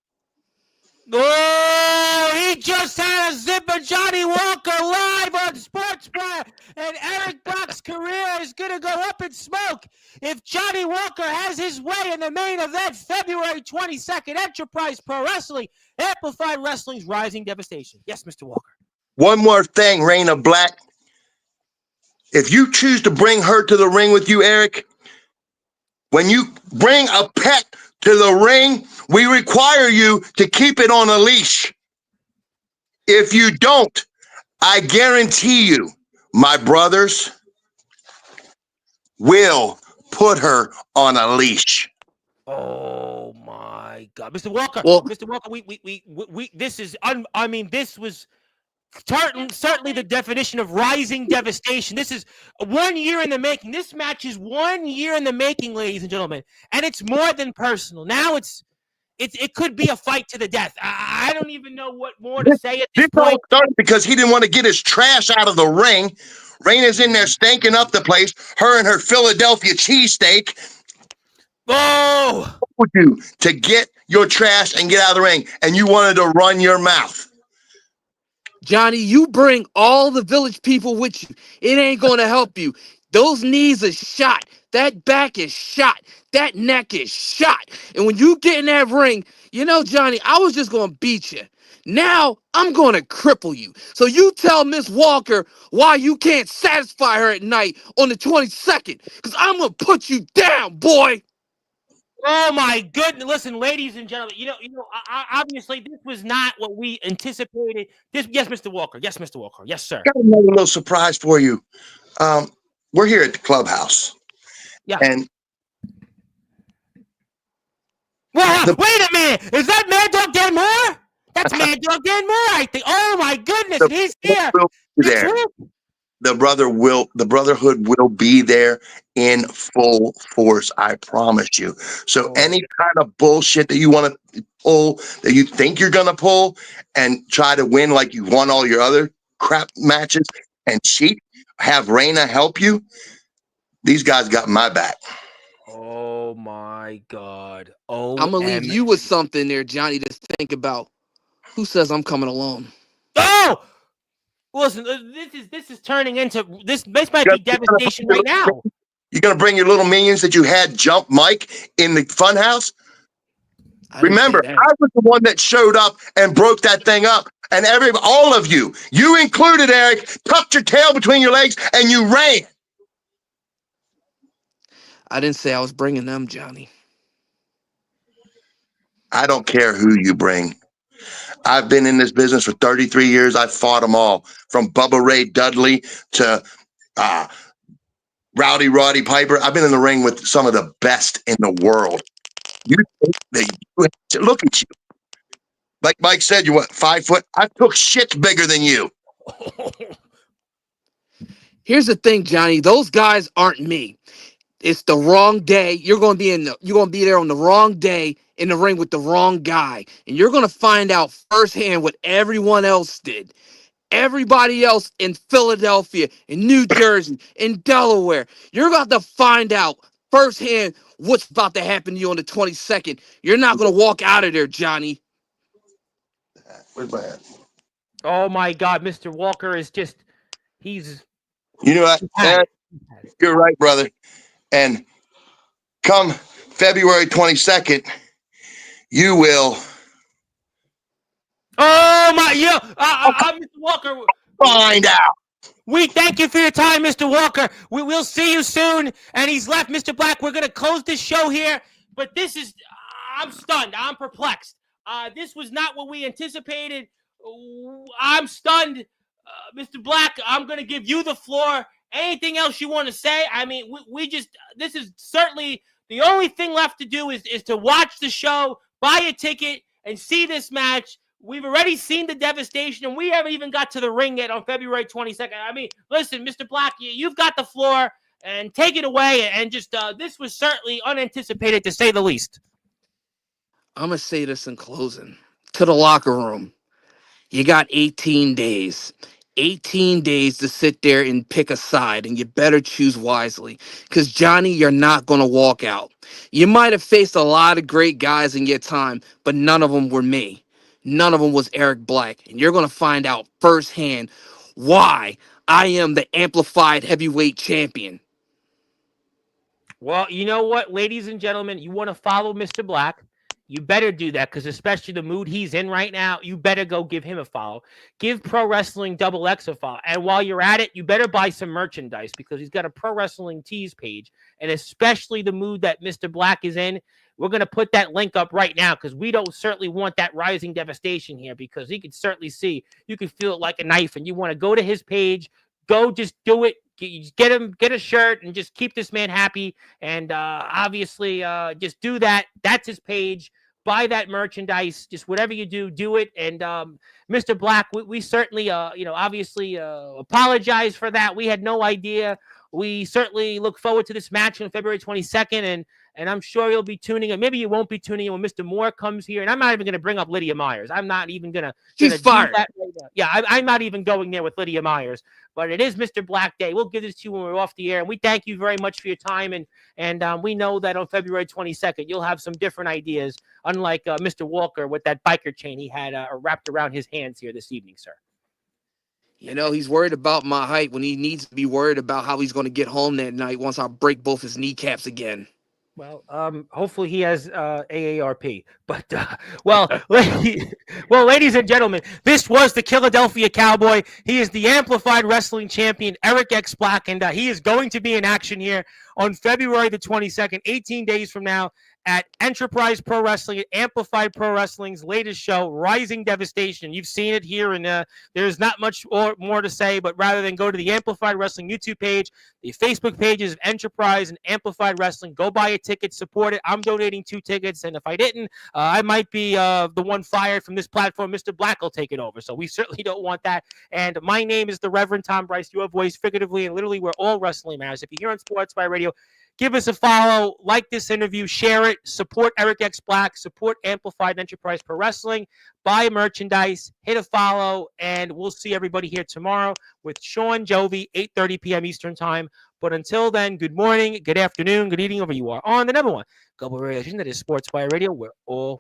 Oh, he just had a zip of Johnny Walker live on Sportswire, and Eric Brock's career is going to go up in smoke if Johnny Walker has his way in the main event February 22nd, Enterprise Pro Wrestling, Amplified Wrestling's Rising Devastation. Yes, Mr. Walker. One more thing, Reign of Black. If you choose to bring her to the ring with you, Eric, when you bring a pet to the ring, we require you to keep it on a leash. If you don't, I guarantee you, my brothers will put her on a leash. Oh my God, Mr. Walker, Well, Mr. Walker, we this is, I mean, this was certainly the definition of rising devastation. This is 1 year in the making. This match is 1 year in the making, ladies and gentlemen, and it's more than personal. Now it could be a fight to the death. I don't even know what more to say at this This all point. started because he didn't want to get his trash out of the ring. Raina's in there stinking up the place, her and her Philadelphia cheesesteak. Oh, What would you to get your trash and get out of the ring, and you wanted to run your mouth? Johnny, you bring all the village people with you. It ain't going to help you. Those knees are shot. That back is shot. That neck is shot. And when you get in that ring, you know, Johnny, I was just going to beat you. Now I'm going to cripple you. So you tell Miss Walker why you can't satisfy her at night on the 22nd. Because I'm going to put you down, boy. oh my goodness! Listen, ladies and gentlemen, obviously this was not what we anticipated. Yes, Mr. Walker. Yes, Mr. Walker. Yes, sir. Got another little surprise for you. We're here at the clubhouse, Yeah. and Well, wait a minute. Is that Mad Dog Dan Moore? That's Mad Dog Dan Moore, I think. Oh my goodness, he's here. there. The brotherhood will be there in full force. I promise you. So any kind of bullshit that you want to pull, that you think you're gonna pull, and try to win like you won all your other crap matches and cheat, have Reina help you. These guys got my back. Oh my God. Oh, I'm going to leave you with something there, Johnny, to think about. Who says I'm coming alone? Oh! Listen, this is turning into this might be devastation right now. You're gonna bring your little minions that you had jump Mike in the funhouse? Remember, I was the one that showed up and broke that thing up. And all of you included, Eric, tucked your tail between your legs and you ran. I didn't say I was bringing them, Johnny. I don't care who you bring. I've been in this business for 33 years. I've fought them all, from Bubba Ray Dudley to Rowdy Roddy Piper. I've been in the ring with some of the best in the world. You think that look at you. Like Mike said, you what, 5 foot? I took shit bigger than you. Here's the thing, Johnny. Those guys aren't me. It's the wrong day. You're gonna be there on the wrong day in the ring with the wrong guy. And you're gonna find out firsthand what everyone else did. Everybody else in Philadelphia, in New Jersey, in Delaware. You're about to find out firsthand what's about to happen to you on the 22nd. You're not gonna walk out of there, Johnny. Where's my hat? Oh my God, Mr. Walker is he's You know what? he's had it. He's had it. You're right, brother. And come February 22nd, you will Oh my, yeah, Mr. Walker. find out. We thank you for your time, Mr. Walker. We'll see you soon. And he's left, Mr. Black. We're gonna close this show here. But I'm stunned. I'm perplexed. This was not what we anticipated. I'm stunned, Mr. Black. I'm gonna give you the floor. Anything else you want to say? I mean, we just this is certainly the only thing left to do is to watch the show, buy a ticket, and see this match. We've already seen the devastation, and we haven't even got to the ring yet on February 22nd. I mean, listen, Mr. Black, you've got the floor, and take it away. And just this was certainly unanticipated, to say the least. I'm going to say this in closing. To the locker room, you got 18 days. 18 days to sit there and pick a side, and you better choose wisely. Because, Johnny, you're not going to walk out. You might have faced a lot of great guys in your time, but none of them were me. None of them was Eric Black. And you're going to find out firsthand why I am the amplified heavyweight champion. Well, you know what, ladies and gentlemen, you want to follow Mr. Black, you better do that, because especially the mood he's in right now, you better go give him a follow. Give Pro Wrestling Double X a follow. And while you're at it, you better buy some merchandise, because he's got a Pro Wrestling Tees page. And especially the mood that Mr. Black is in, we're going to put that link up right now, because we don't certainly want that rising devastation here, because he can certainly see, you can feel it like a knife, and you want to go to his page, go just do it. Get a shirt, and just keep this man happy. And obviously, just do that. That's his page. Buy that merchandise. Just whatever you do it. And Mr. Black, we certainly, obviously apologize for that. We had no idea. We certainly look forward to this match on February 22nd, and I'm sure you'll be tuning in. Maybe you won't be tuning in when Mr. Moore comes here. And I'm not even going to bring up Lydia Myers. I'm not even going to She's fired. do that right now. Yeah, I'm not even going there with Lydia Myers. But it is Mr. Black Day. We'll give this to you when we're off the air. And we thank you very much for your time. And we know that on February 22nd, you'll have some different ideas, unlike Mr. Walker with that biker chain he had wrapped around his hands here this evening, sir. You know, he's worried about my height when he needs to be worried about how he's going to get home that night once I break both his kneecaps again. Well, hopefully he has AARP. But, ladies and gentlemen, this was the Philadelphia Cowboy. He is the Amplified Wrestling Champion, Eric X Black, and he is going to be in action here on February the 22nd, 18 days from now, at Enterprise Pro Wrestling, Amplified Pro Wrestling's latest show, Rising Devastation. You've seen it here, and there's not much more to say, but rather than go to the Amplified Wrestling YouTube page, the Facebook pages of Enterprise and Amplified Wrestling, go buy a ticket, support it. I'm donating 2 tickets, and if I didn't, I might be the one fired from this platform. Mr. Black will take it over, so we certainly don't want that. And my name is the Reverend Tom Bryce, your voice, figuratively and literally, where all wrestling matters. If you're here on Sportzwire Radio, give us a follow, like this interview, share it, support Eric X Black, support Amplified Enterprise Pro Wrestling, buy merchandise, hit a follow, and we'll see everybody here tomorrow with Sean Jovi, 8:30 p.m. Eastern Time. But until then, good morning, good afternoon, good evening, wherever you are on the number one global radio station that is Sportswire Radio, where all